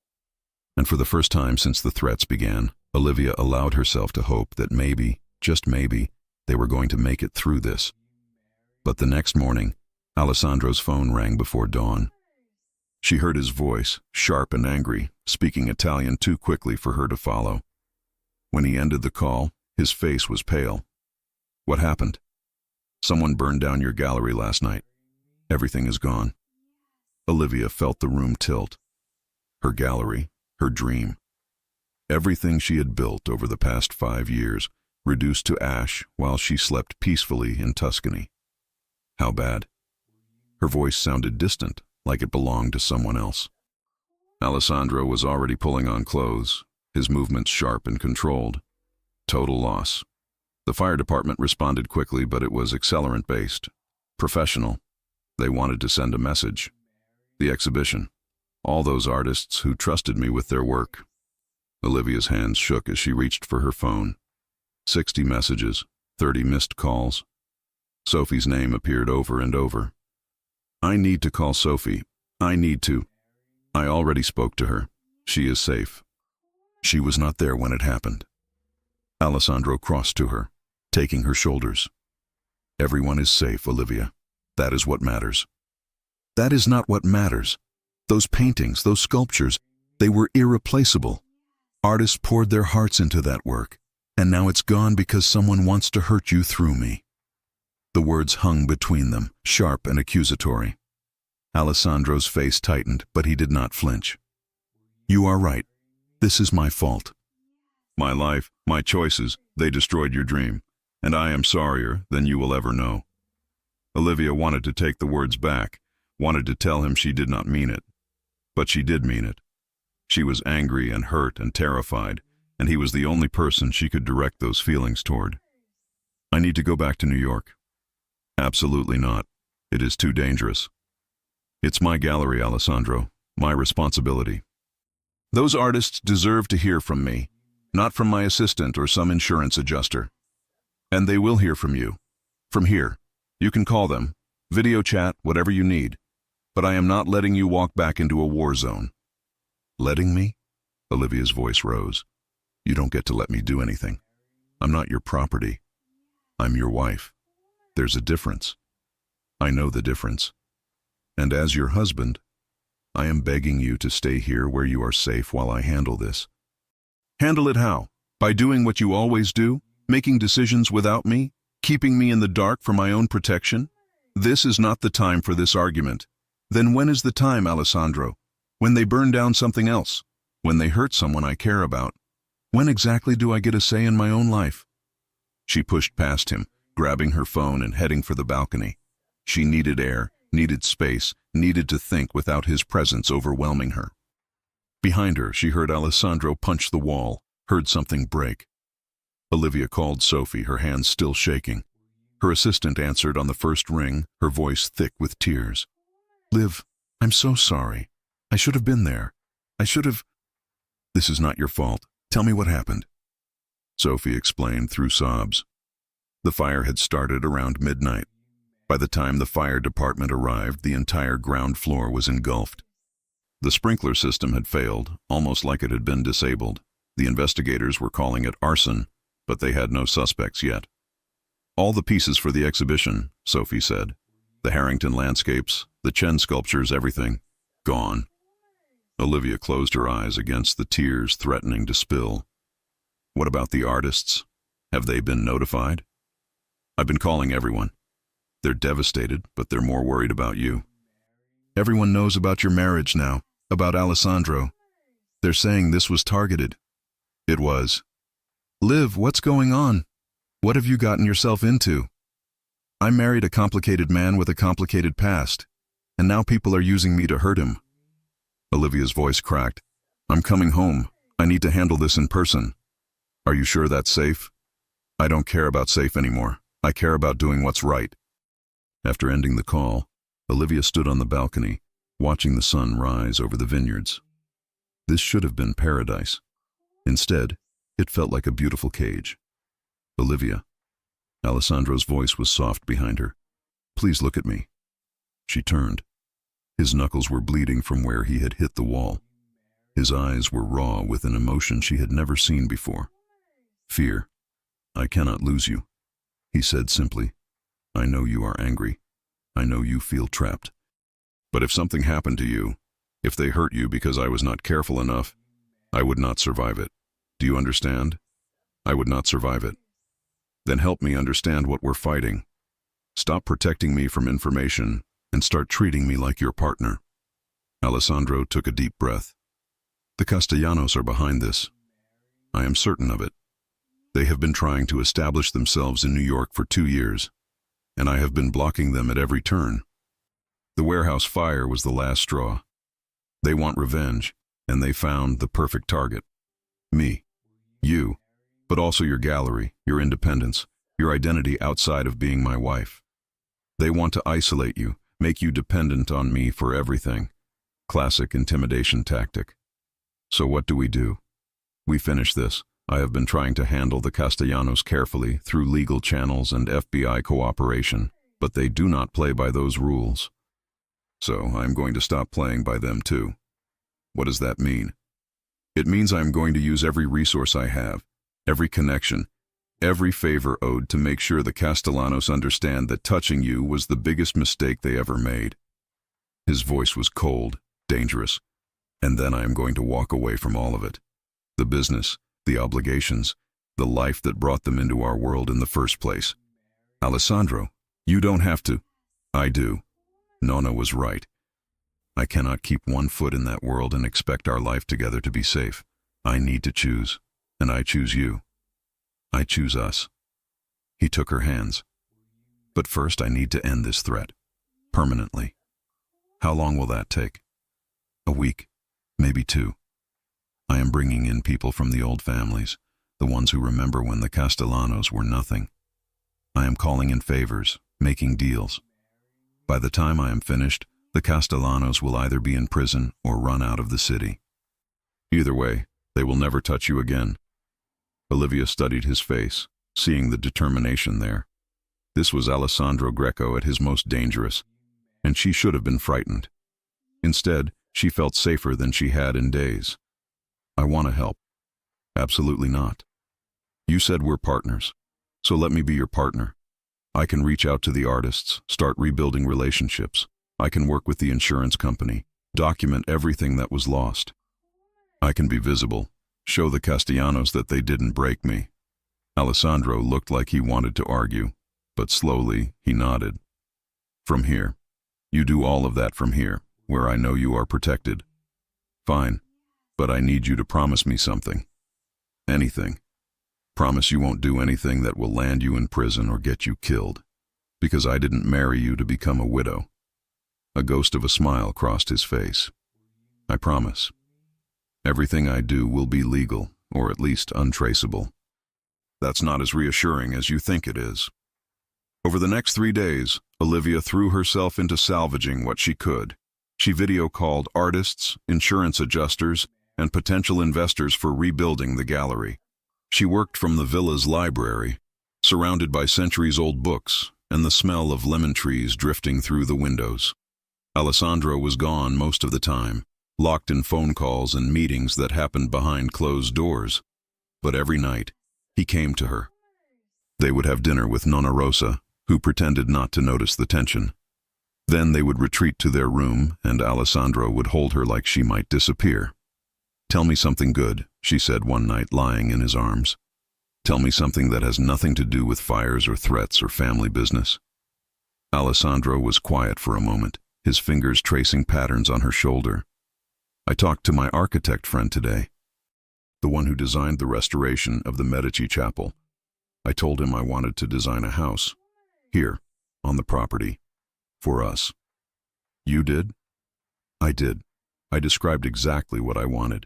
And for the first time since the threats began, Olivia allowed herself to hope that maybe, just maybe, they were going to make it through this. But the next morning, Alessandro's phone rang before dawn. She heard his voice, sharp and angry, speaking Italian too quickly for her to follow. When he ended the call, his face was pale. "What happened?" "Someone burned down your gallery last night. Everything is gone." Olivia felt the room tilt. Her gallery, her dream. Everything she had built over the past 5 years, reduced to ash while she slept peacefully in Tuscany. How bad? Her voice sounded distant, like it belonged to someone else. Alessandro was already pulling on clothes, his movements sharp and controlled. Total loss. The fire department responded quickly, but it was accelerant-based. Professional. They wanted to send a message. The exhibition. All those artists who trusted me with their work. Olivia's hands shook as she reached for her phone. 60 messages, 30 missed calls. Sophie's name appeared over and over. "I need to call Sophie. I need to. I already spoke to her. She is safe." She was not there when it happened. Alessandro crossed to her, taking her shoulders. "Everyone is safe, Olivia. That is what matters." "That is not what matters. Those paintings, those sculptures, they were irreplaceable. Artists poured their hearts into that work, and now it's gone because someone wants to hurt you through me." The words hung between them, sharp and accusatory. Alessandro's face tightened, but he did not flinch. "You are right. This is my fault. My life, my choices, they destroyed your dream, and I am sorrier than you will ever know." Olivia wanted to take the words back, wanted to tell him she did not mean it. But she did mean it. She was angry and hurt and terrified, and he was the only person she could direct those feelings toward. "I need to go back to New York." "Absolutely not. It is too dangerous." "It's my gallery, Alessandro. My responsibility." "Those artists deserve to hear from me, not from my assistant or some insurance adjuster. And they will hear from you. From here. You can call them, video chat, whatever you need. But I am not letting you walk back into a war zone." "Letting me?" Olivia's voice rose. You don't get to let me do anything. I'm not your property. I'm your wife. There's a difference. I know the difference. And as your husband, I am begging you to stay here where you are safe while I handle this. Handle it how? By doing what you always do? Making decisions without me? Keeping me in the dark for my own protection? This is not the time for this argument. Then when is the time, Alessandro? When they burn down something else? When they hurt someone I care about? When exactly do I get a say in my own life? She pushed past him, grabbing her phone and heading for the balcony. She needed air, needed space, needed to think without his presence overwhelming her. Behind her, she heard Alessandro punch the wall, heard something break. Olivia called Sophie, her hands still shaking. Her assistant answered on the first ring, her voice thick with tears. Liv, I'm so sorry. I should have been there. I should have... This is not your fault. Tell me what happened. Sophie explained through sobs. The fire had started around midnight. By the time the fire department arrived, the entire ground floor was engulfed. The sprinkler system had failed, almost like it had been disabled. The investigators were calling it arson, but they had no suspects yet. All the pieces for the exhibition, Sophie said. The Harrington landscapes, the Chen sculptures, everything. Gone. Olivia closed her eyes against the tears threatening to spill. What about the artists? Have they been notified? I've been calling everyone. They're devastated, but they're more worried about you. Everyone knows about your marriage now, about Alessandro. They're saying this was targeted. It was. Liv, what's going on? What have you gotten yourself into? I married a complicated man with a complicated past, and now people are using me to hurt him. Olivia's voice cracked. I'm coming home. I need to handle this in person. Are you sure that's safe? I don't care about safe anymore. I care about doing what's right. After ending the call, Olivia stood on the balcony, watching the sun rise over the vineyards. This should have been paradise. Instead, it felt like a beautiful cage. Olivia. Alessandro's voice was soft behind her. Please look at me. She turned. His knuckles were bleeding from where he had hit the wall. His eyes were raw with an emotion she had never seen before. Fear. I cannot lose you, he said simply. I know you are angry. I know you feel trapped. But if something happened to you, if they hurt you because I was not careful enough, I would not survive it. Do you understand? I would not survive it. Then help me understand what we're fighting. Stop protecting me from information and start treating me like your partner. Alessandro took a deep breath. The Castellanos are behind this. I am certain of it. They have been trying to establish themselves in New York for 2 years, and I have been blocking them at every turn. The warehouse fire was the last straw. They want revenge, and they found the perfect target. Me. You. But also your gallery, your independence, your identity outside of being my wife. They want to isolate you, make you dependent on me for everything. Classic intimidation tactic. So what do? We finish this. I have been trying to handle the Castellanos carefully through legal channels and FBI cooperation, but they do not play by those rules. So I'm going to stop playing by them too. What does that mean? It means I'm going to use every resource I have, every connection, every favor owed to make sure the Castellanos understand that touching you was the biggest mistake they ever made. His voice was cold, dangerous. And then I am going to walk away from all of it. The business, the obligations, the life that brought them into our world in the first place. Alessandro, you don't have to. I do. Nona was right. I cannot keep one foot in that world and expect our life together to be safe. I need to choose, and I choose you. I choose us. He took her hands. But first I need to end this threat. Permanently. How long will that take? A week, maybe 2. I am bringing in people from the old families, the ones who remember when the Castellanos were nothing. I am calling in favors, making deals. By the time I am finished, the Castellanos will either be in prison or run out of the city. Either way, they will never touch you again. Olivia studied his face, seeing the determination there. This was Alessandro Greco at his most dangerous, and she should have been frightened. Instead, she felt safer than she had in days. I want to help. Absolutely not. You said we're partners. So let me be your partner. I can reach out to the artists, start rebuilding relationships. I can work with the insurance company, document everything that was lost. I can be visible, show the Castellanos that they didn't break me. Alessandro looked like he wanted to argue, but slowly he nodded. From here. You do all of that from here, where I know you are protected. Fine, but I need you to promise me something. Anything. Promise you won't do anything that will land you in prison or get you killed, because I didn't marry you to become a widow. A ghost of a smile crossed his face. I promise. Everything I do will be legal, or at least untraceable. That's not as reassuring as you think it is. Over the next 3 days, Olivia threw herself into salvaging what she could. She video called artists, insurance adjusters, and potential investors for rebuilding the gallery. She worked from the villa's library, surrounded by centuries-old books and the smell of lemon trees drifting through the windows. Alessandro was gone most of the time, locked in phone calls and meetings that happened behind closed doors. But every night, he came to her. They would have dinner with Nonna Rosa, who pretended not to notice the tension. Then they would retreat to their room, and Alessandro would hold her like she might disappear. Tell me something good, she said one night, lying in his arms. Tell me something that has nothing to do with fires or threats or family business. Alessandro was quiet for a moment, his fingers tracing patterns on her shoulder. I talked to my architect friend today, the one who designed the restoration of the Medici chapel. I told him I wanted to design a house, here, on the property, for us. You did? I did. I described exactly what I wanted.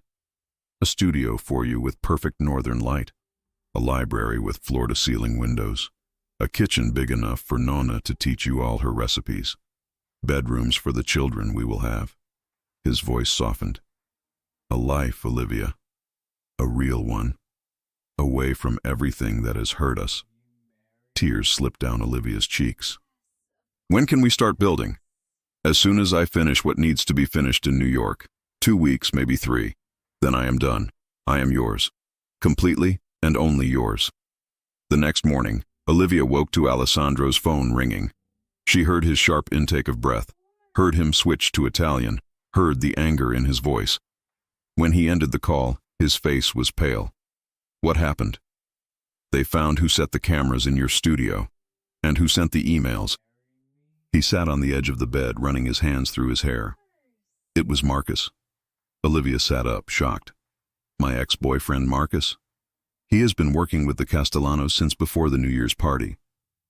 A studio for you with perfect northern light, a library with floor-to-ceiling windows, a kitchen big enough for Nonna to teach you all her recipes, bedrooms for the children we will have. His voice softened. A life, Olivia. A real one. Away from everything that has hurt us. Tears slipped down Olivia's cheeks. When can we start building? As soon as I finish what needs to be finished in New York. 2 weeks, maybe 3. Then I am done. I am yours. Completely and only yours. The next morning, Olivia woke to Alessandro's phone ringing. She heard his sharp intake of breath, heard him switch to Italian, heard the anger in his voice. When he ended the call, his face was pale. What happened? They found who set the cameras in your studio, and who sent the emails. He sat on the edge of the bed, running his hands through his hair. It was Marcus. Olivia sat up, shocked. My ex-boyfriend Marcus? He has been working with the Castellanos since before the New Year's party.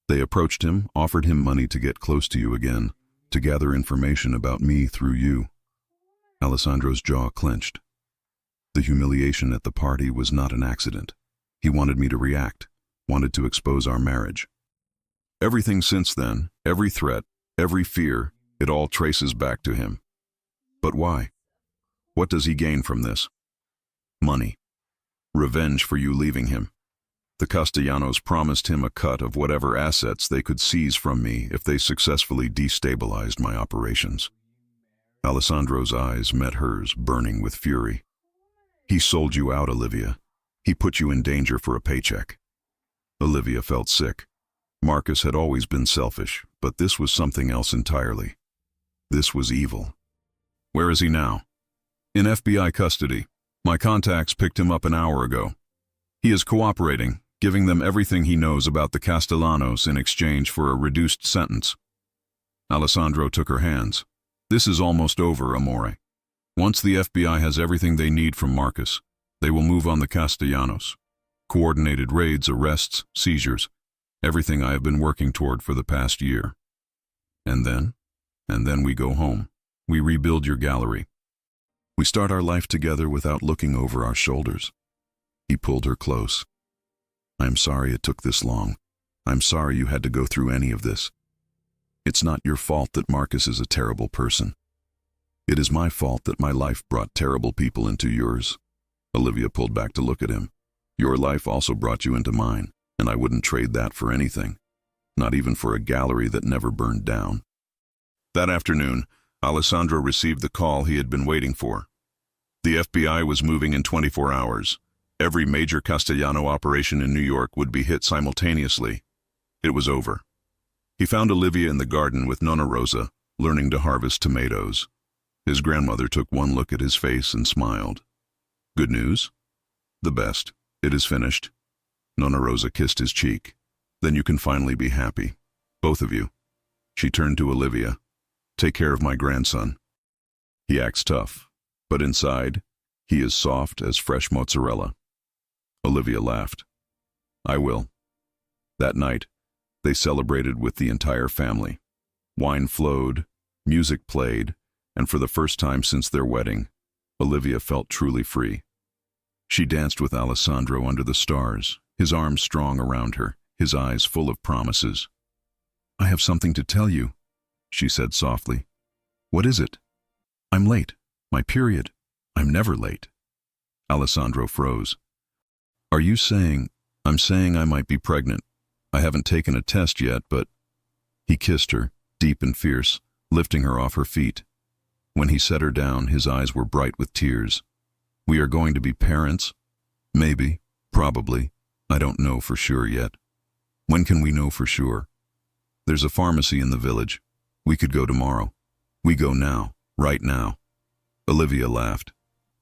They approached him, offered him money to get close to you again, to gather information about me through you. Alessandro's jaw clenched. The humiliation at the party was not an accident. He wanted me to react, wanted to expose our marriage. Everything since then, every threat, every fear, it all traces back to him. But why? What does he gain from this? Money. Revenge for you leaving him. The Castellanos promised him a cut of whatever assets they could seize from me if they successfully destabilized my operations. Alessandro's eyes met hers, burning with fury. He sold you out, Olivia. He put you in danger for a paycheck. Olivia felt sick. Marcus had always been selfish, but this was something else entirely. This was evil. Where is he now? In FBI custody. My contacts picked him up an hour ago. He is cooperating, giving them everything he knows about the Castellanos in exchange for a reduced sentence. Alessandro took her hands. This is almost over, Amore. Once the FBI has everything they need from Marcus, they will move on the Castellanos. Coordinated raids, arrests, seizures, everything I have been working toward for the past year. And then we go home. We rebuild your gallery. We start our life together without looking over our shoulders. He pulled her close. I'm sorry it took this long. I'm sorry you had to go through any of this. It's not your fault that Marcus is a terrible person. It is my fault that my life brought terrible people into yours. Olivia pulled back to look at him. Your life also brought you into mine, and I wouldn't trade that for anything. Not even for a gallery that never burned down. That afternoon, Alessandro received the call he had been waiting for. The FBI was moving in 24 hours. Every major Castellano operation in New York would be hit simultaneously. It was over. He found Olivia in the garden with Nonna Rosa, learning to harvest tomatoes. His grandmother took one look at his face and smiled. Good news? The best. It is finished. Nonna Rosa kissed his cheek. Then you can finally be happy. Both of you. She turned to Olivia. Take care of my grandson. He acts tough, but inside, he is soft as fresh mozzarella. Olivia laughed. I will. That night, they celebrated with the entire family. Wine flowed, music played, and for the first time since their wedding, Olivia felt truly free. She danced with Alessandro under the stars, his arms strong around her, his eyes full of promises. I have something to tell you, she said softly. What is it? I'm late. My period. I'm never late. Alessandro froze. Are you saying? I'm saying I might be pregnant. I haven't taken a test yet, but... He kissed her, deep and fierce, lifting her off her feet. When he set her down, his eyes were bright with tears. We are going to be parents? Maybe. Probably. I don't know for sure yet. When can we know for sure? There's a pharmacy in the village. We could go tomorrow. We go now, right now. Olivia laughed.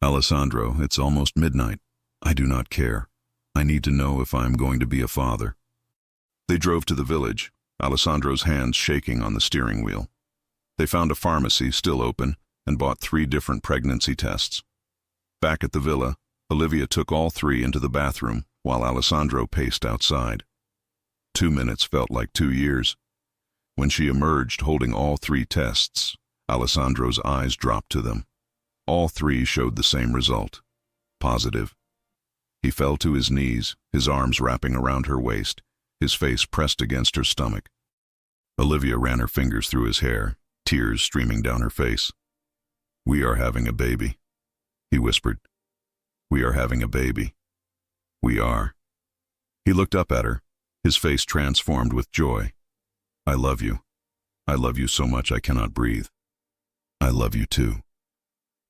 Alessandro, it's almost midnight. I do not care. I need to know if I am going to be a father. They drove to the village, Alessandro's hands shaking on the steering wheel. They found a pharmacy still open and bought 3 different pregnancy tests. Back at the villa, Olivia took all 3 into the bathroom while Alessandro paced outside. 2 minutes felt like 2 years. When she emerged holding all 3 tests, Alessandro's eyes dropped to them. All 3 showed the same result. Positive. He fell to his knees, his arms wrapping around her waist, his face pressed against her stomach. Olivia ran her fingers through his hair, tears streaming down her face. We are having a baby, he whispered. We are having a baby. We are. He looked up at her, his face transformed with joy. I love you. I love you so much I cannot breathe. I love you too.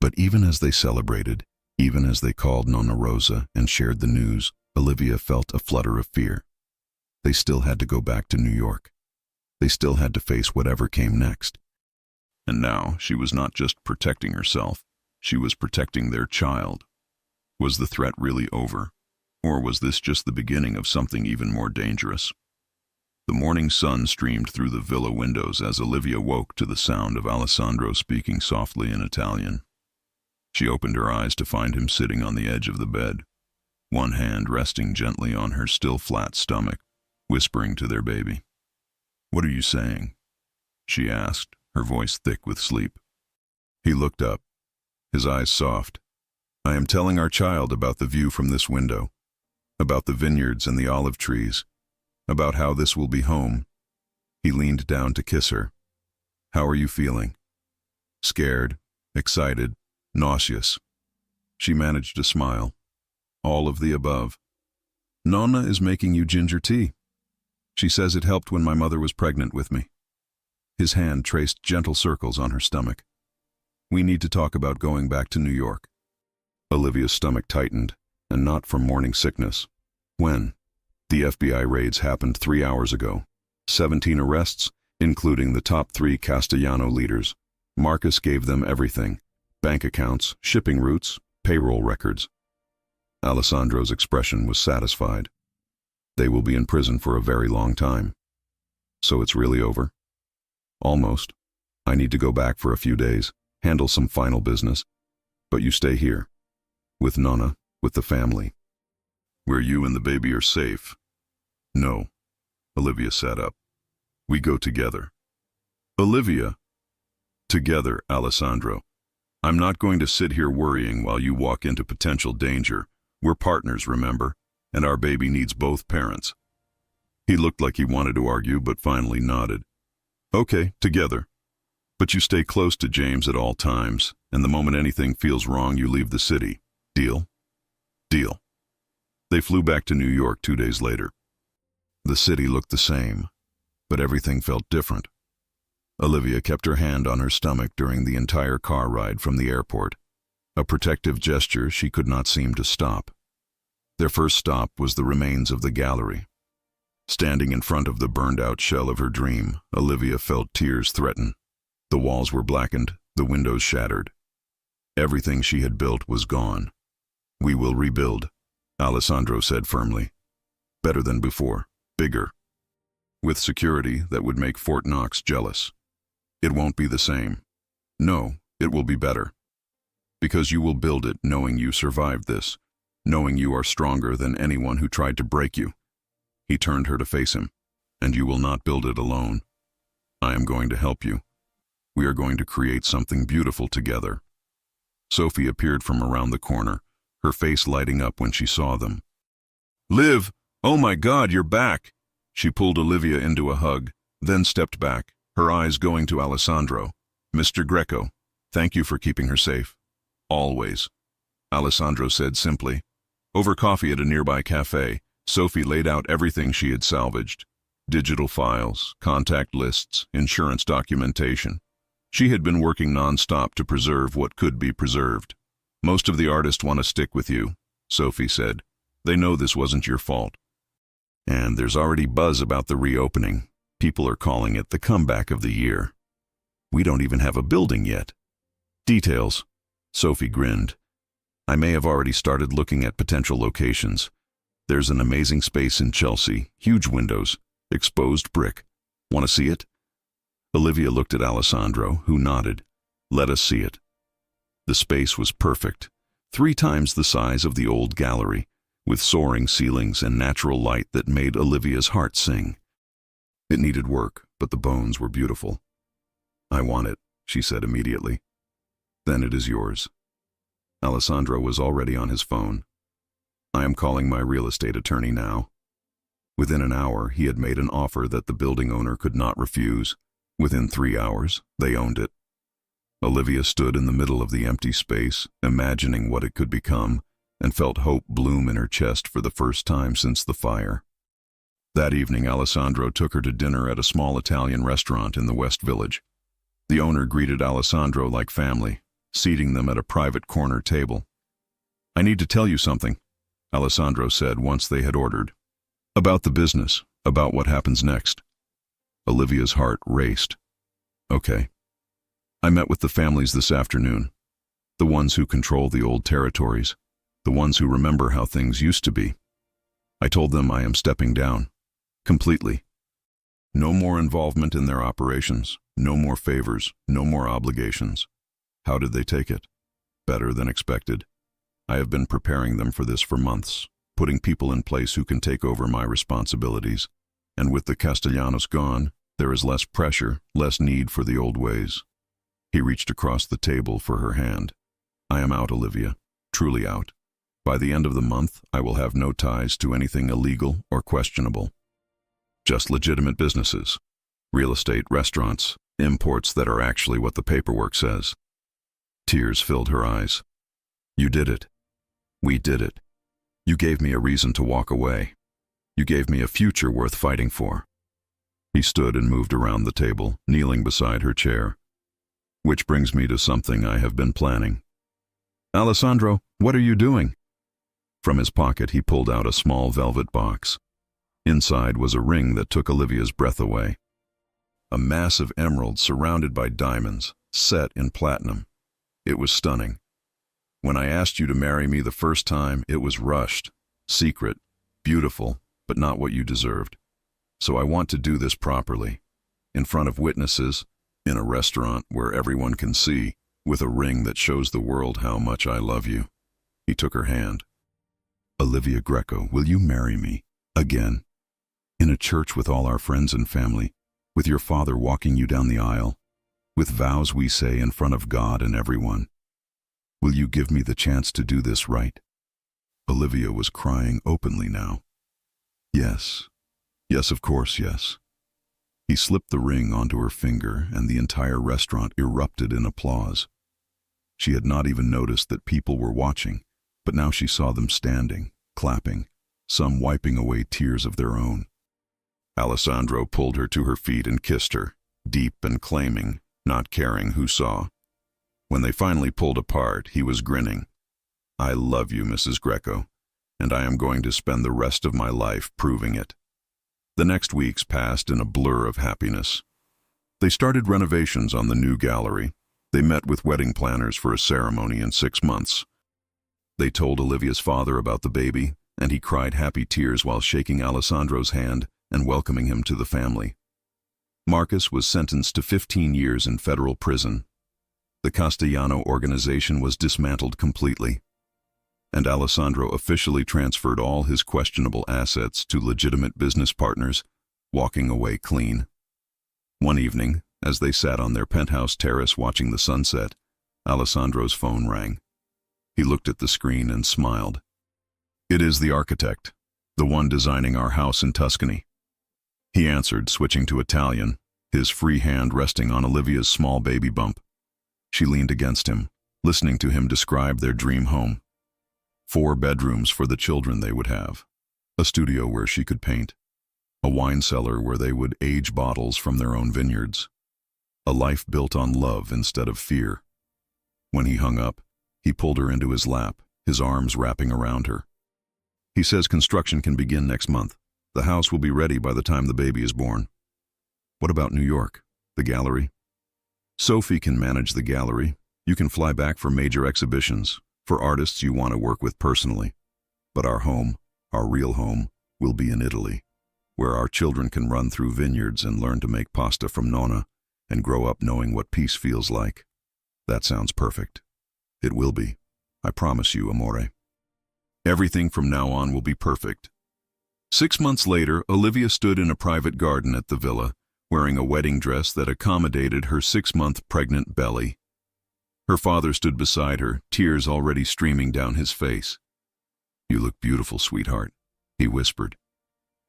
But even as they celebrated, even as they called Nonna Rosa and shared the news, Olivia felt a flutter of fear. They still had to go back to New York. They still had to face whatever came next. And now she was not just protecting herself, she was protecting their child. Was the threat really over? Or was this just the beginning of something even more dangerous? The morning sun streamed through the villa windows as Olivia woke to the sound of Alessandro speaking softly in Italian. She opened her eyes to find him sitting on the edge of the bed, one hand resting gently on her still flat stomach, whispering to their baby. What are you saying? She asked, her voice thick with sleep. He looked up, his eyes soft. I am telling our child about the view from this window, about the vineyards and the olive trees, about how this will be home. He leaned down to kiss her. How are you feeling? Scared, excited, nauseous. She managed to smile. All of the above. Nonna is making you ginger tea. She says it helped when my mother was pregnant with me. His hand traced gentle circles on her stomach. We need to talk about going back to New York. Olivia's stomach tightened, and not from morning sickness. When? The FBI raids happened 3 hours ago. 17 arrests, including the top 3 Castellano leaders. Marcus gave them everything. Bank accounts, shipping routes, payroll records. Alessandro's expression was satisfied. They will be in prison for a very long time. So it's really over? Almost. I need to go back for a few days, handle some final business. But you stay here. With Nonna, with the family. Where you and the baby are safe. No. Olivia sat up. We go together. Olivia. Together, Alessandro. I'm not going to sit here worrying while you walk into potential danger. We're partners, remember? And our baby needs both parents. He looked like he wanted to argue, but finally nodded. Okay, together. But you stay close to James at all times, and the moment anything feels wrong, you leave the city. Deal? Deal. They flew back to New York 2 days later. The city looked the same, but everything felt different. Olivia kept her hand on her stomach during the entire car ride from the airport. a protective gesture she could not seem to stop. Their first stop was the remains of the gallery. Standing in front of the burned-out shell of her dream, Olivia felt tears threaten. The walls were blackened, the windows shattered. Everything she had built was gone. "We will rebuild," Alessandro said firmly. "Better than before, bigger. With security that would make Fort Knox jealous. It won't be the same. No, it will be better. Because you will build it knowing you survived this, knowing you are stronger than anyone who tried to break you." He turned her to face him. "And you will not build it alone. I am going to help you. We are going to create something beautiful together." Sophie appeared from around the corner, her face lighting up when she saw them. "Liv, oh my God, you're back!" She pulled Olivia into a hug, then stepped back, her eyes going to Alessandro. "Mr. Greco, thank you for keeping her safe." "Always," Alessandro said simply. Over coffee at a nearby cafe, Sophie laid out everything she had salvaged. Digital files, contact lists, insurance documentation. She had been working non-stop to preserve what could be preserved. "Most of the artists want to stick with you," Sophie said. "They know this wasn't your fault. And there's already buzz about the reopening. People are calling it the comeback of the year. We don't even have a building yet." "Details," Sophie grinned. "I may have already started looking at potential locations. There's an amazing space in Chelsea, huge windows, exposed brick. Want to see it?" Olivia looked at Alessandro, who nodded. "Let us see it." The space was perfect, 3 times the size of the old gallery, with soaring ceilings and natural light that made Olivia's heart sing. It needed work, but the bones were beautiful. "I want it," she said immediately. "Then it is yours." Alessandro was already on his phone. "I am calling my real estate attorney now." Within an hour, he had made an offer that the building owner could not refuse. Within 3 hours, they owned it. Olivia stood in the middle of the empty space, imagining what it could become, and felt hope bloom in her chest for the first time since the fire. That evening, Alessandro took her to dinner at a small Italian restaurant in the West Village. The owner greeted Alessandro like family, seating them at a private corner table. "I need to tell you something," Alessandro said once they had ordered. "About the business, about what happens next." Olivia's heart raced. "Okay. I met with the families this afternoon. The ones who control the old territories. The ones who remember how things used to be. I told them I am stepping down. Completely. No more involvement in their operations. No more favors. No more obligations." How did they take it? Better than expected. I have been preparing them for this for months, putting people in place who can take over my responsibilities. And with the Castellanos gone, there is less pressure, less need for the old ways. He reached across the table for her hand. "I am out, Olivia. Truly out. By the end of the month, I will have no ties to anything illegal or questionable. Just legitimate businesses. Real estate, restaurants, imports that are actually what the paperwork says." Tears filled her eyes. "You did it. We did it. You gave me a reason to walk away. You gave me a future worth fighting for." He stood and moved around the table, kneeling beside her chair. "Which brings me to something I have been planning." "Alessandro, what are you doing?" From his pocket he pulled out a small velvet box. Inside was a ring that took Olivia's breath away. A massive emerald surrounded by diamonds, set in platinum. It was stunning. "When I asked you to marry me the first time, it was rushed, secret, beautiful, but not what you deserved. So I want to do this properly, in front of witnesses, in a restaurant where everyone can see, with a ring that shows the world how much I love you." He took her hand. "Olivia Greco, will you marry me? Again? In a church with all our friends and family, with your father walking you down the aisle, with vows we say in front of God and everyone. Will you give me the chance to do this right?" Olivia was crying openly now. "Yes. Yes, of course, yes." He slipped the ring onto her finger, and the entire restaurant erupted in applause. She had not even noticed that people were watching, but now she saw them standing, clapping, some wiping away tears of their own. Alessandro pulled her to her feet and kissed her, deep and claiming, not caring who saw. When they finally pulled apart, he was grinning. "I love you, Mrs. Greco, and I am going to spend the rest of my life proving it." The next weeks passed in a blur of happiness. They started renovations on the new gallery. They met with wedding planners for a ceremony in 6 months. They told Olivia's father about the baby, and he cried happy tears while shaking Alessandro's hand and welcoming him to the family. Marcus was sentenced to 15 years in federal prison. The Castellano organization was dismantled completely, and Alessandro officially transferred all his questionable assets to legitimate business partners, walking away clean. One evening, as they sat on their penthouse terrace watching the sunset, Alessandro's phone rang. He looked at the screen and smiled. "It is the architect, the one designing our house in Tuscany." He answered, switching to Italian, his free hand resting on Olivia's small baby bump. She leaned against him, listening to him describe their dream home. 4 bedrooms for the children they would have, a studio where she could paint, a wine cellar where they would age bottles from their own vineyards, a life built on love instead of fear. When he hung up, he pulled her into his lap, his arms wrapping around her. "He says construction can begin next month. The house will be ready by the time the baby is born." "What about New York? The gallery?" "Sophie can manage the gallery. You can fly back for major exhibitions, for artists you want to work with personally. But our home, our real home, will be in Italy, where our children can run through vineyards and learn to make pasta from Nonna and grow up knowing what peace feels like." "That sounds perfect." "It will be. I promise you, amore. Everything from now on will be perfect." 6 months later, Olivia stood in a private garden at the villa, wearing a wedding dress that accommodated her 6-month pregnant belly. Her father stood beside her, tears already streaming down his face. "You look beautiful, sweetheart," he whispered.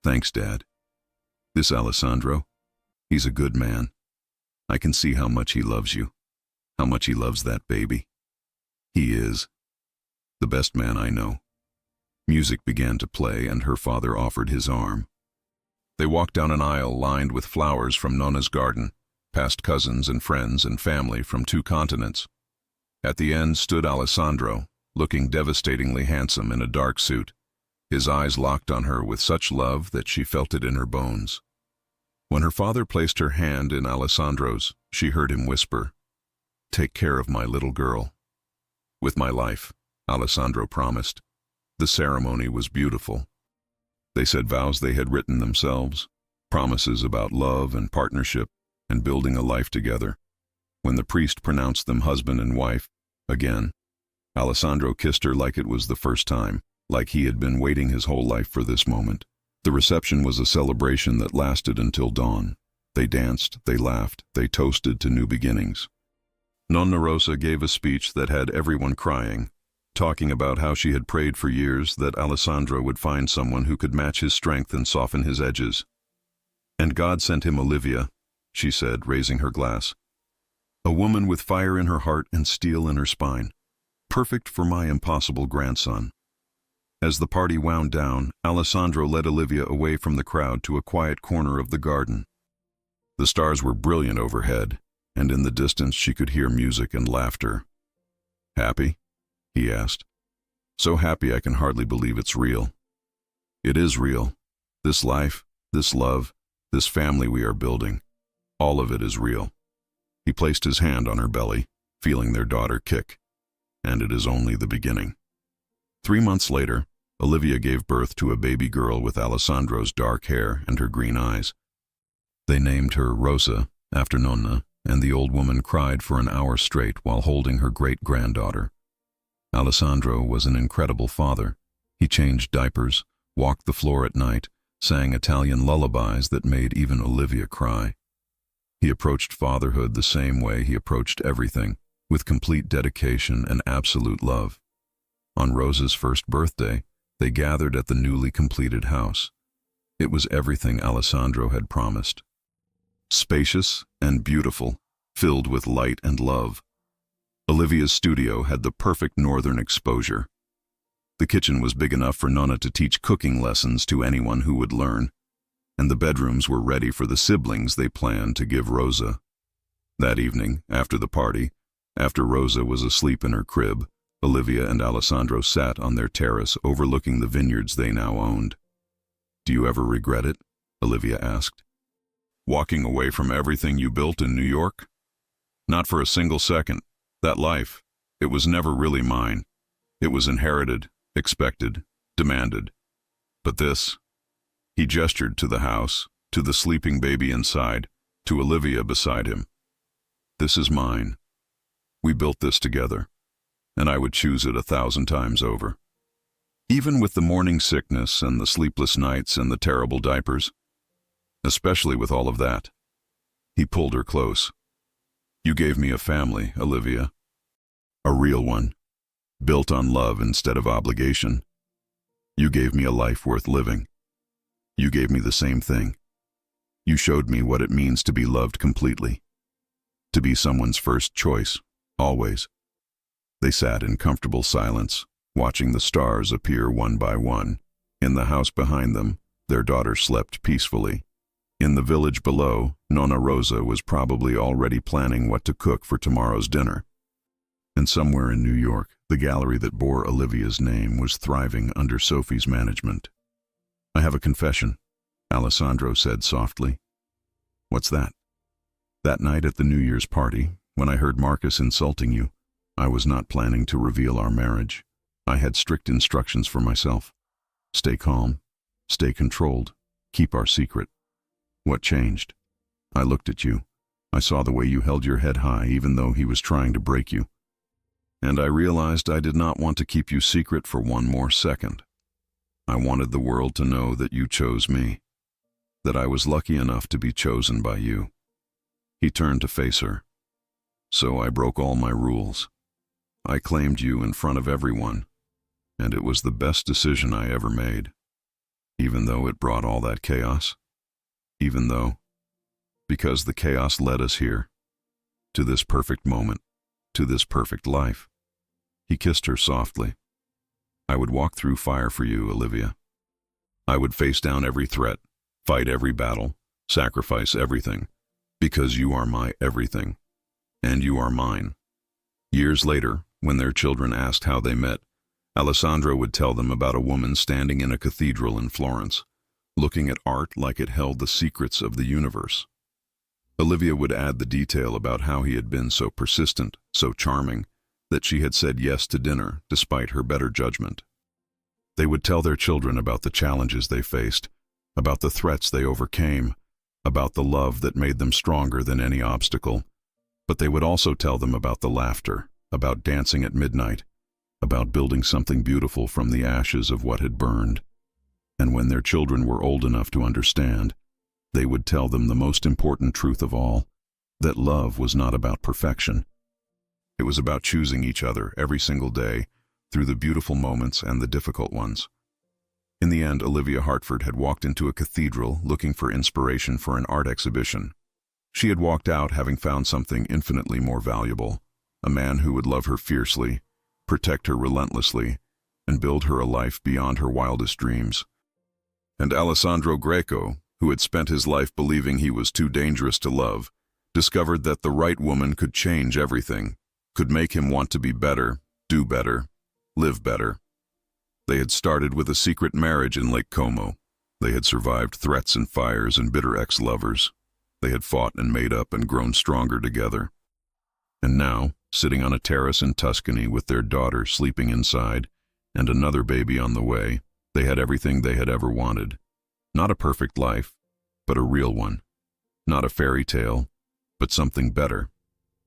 "Thanks, Dad. This Alessandro, he's a good man. I can see how much he loves you, how much he loves that baby. He is the best man I know." Music began to play, and her father offered his arm. They walked down an aisle lined with flowers from Nonna's garden, past cousins and friends and family from 2 continents. At the end stood Alessandro, looking devastatingly handsome in a dark suit, his eyes locked on her with such love that she felt it in her bones. When her father placed her hand in Alessandro's, she heard him whisper, "Take care of my little girl." "With my life," Alessandro promised. The ceremony was beautiful. They said vows they had written themselves, promises about love and partnership and building a life together. When the priest pronounced them husband and wife, again, Alessandro kissed her like it was the first time, like he had been waiting his whole life for this moment. The reception was a celebration that lasted until dawn. They danced, they laughed, they toasted to new beginnings. Nonna Rosa gave a speech that had everyone crying, talking about how she had prayed for years that Alessandro would find someone who could match his strength and soften his edges. "And God sent him Olivia," she said, raising her glass. "A woman with fire in her heart and steel in her spine. Perfect for my impossible grandson." As the party wound down, Alessandro led Olivia away from the crowd to a quiet corner of the garden. The stars were brilliant overhead, and in the distance she could hear music and laughter. "Happy?" he asked. "So happy I can hardly believe it's real." "It is real. This life, this love, this family we are building, all of it is real." He placed his hand on her belly, feeling their daughter kick. "And it is only the beginning." 3 months later, Olivia gave birth to a baby girl with Alessandro's dark hair and her green eyes. They named her Rosa, after Nonna, and the old woman cried for an hour straight while holding her great-granddaughter. Alessandro was an incredible father. He changed diapers, walked the floor at night, sang Italian lullabies that made even Olivia cry. He approached fatherhood the same way he approached everything, with complete dedication and absolute love. On Rosa's first birthday, they gathered at the newly completed house. It was everything Alessandro had promised. Spacious and beautiful, filled with light and love. Olivia's studio had the perfect northern exposure. The kitchen was big enough for Nonna to teach cooking lessons to anyone who would learn, and the bedrooms were ready for the siblings they planned to give Rosa. That evening, after the party, After Rosa was asleep in her crib, Olivia and Alessandro sat on their terrace overlooking the vineyards they now owned. "Do you ever regret it?" Olivia asked. "Walking away from everything you built in New York?" "Not for a single second. That life, it was never really mine. It was inherited, expected, demanded. But this," he gestured to the house, to the sleeping baby inside, to Olivia beside him. "This is mine. We built this together, and I would choose it 1,000 times over. Even with the morning sickness and the sleepless nights and the terrible diapers. Especially with all of that." He pulled her close. "You gave me a family, Olivia. A real one, built on love instead of obligation. You gave me a life worth living. You gave me the same thing. You showed me what it means to be loved completely. To be someone's first choice, always." They sat in comfortable silence, watching the stars appear one by one. In the house behind them, their daughter slept peacefully. In the village below, Nonna Rosa was probably already planning what to cook for tomorrow's dinner. And somewhere in New York, the gallery that bore Olivia's name was thriving under Sophie's management. "I have a confession," Alessandro said softly. "What's that?" "That night at the New Year's party, when I heard Marcus insulting you, I was not planning to reveal our marriage. I had strict instructions for myself. Stay calm, stay controlled, keep our secret. What changed? I looked at you. I saw the way you held your head high even though he was trying to break you. And I realized I did not want to keep you secret for one more second. I wanted the world to know that you chose me, that I was lucky enough to be chosen by you." He turned to face her. "So I broke all my rules. I claimed you in front of everyone, and it was the best decision I ever made. Even though it brought all that chaos. Even though, because the chaos led us here, to this perfect moment, to this perfect life." He kissed her softly. "I would walk through fire for you, Olivia. I would face down every threat, fight every battle, sacrifice everything, because you are my everything, and you are mine." Years later, when their children asked how they met, Alessandro would tell them about a woman standing in a cathedral in Florence, looking at art like it held the secrets of the universe. Olivia would add the detail about how he had been so persistent, so charming, that she had said yes to dinner despite her better judgment. They would tell their children about the challenges they faced, about the threats they overcame, about the love that made them stronger than any obstacle. But they would also tell them about the laughter, about dancing at midnight, about building something beautiful from the ashes of what had burned. And when their children were old enough to understand, they would tell them the most important truth of all, that love was not about perfection. It was about choosing each other every single day, through the beautiful moments and the difficult ones. In the end, Olivia Hartford had walked into a cathedral looking for inspiration for an art exhibition. She had walked out having found something infinitely more valuable, a man who would love her fiercely, protect her relentlessly, and build her a life beyond her wildest dreams. And Alessandro Greco, who had spent his life believing he was too dangerous to love, discovered that the right woman could change everything, could make him want to be better, do better, live better. They had started with a secret marriage in Lake Como. They had survived threats and fires and bitter ex-lovers. They had fought and made up and grown stronger together. And now, sitting on a terrace in Tuscany with their daughter sleeping inside and another baby on the way, they had everything they had ever wanted. Not a perfect life, but a real one. Not a fairy tale, but something better.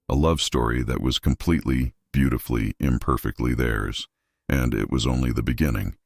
A love story that was completely, beautifully, imperfectly theirs. And it was only the beginning.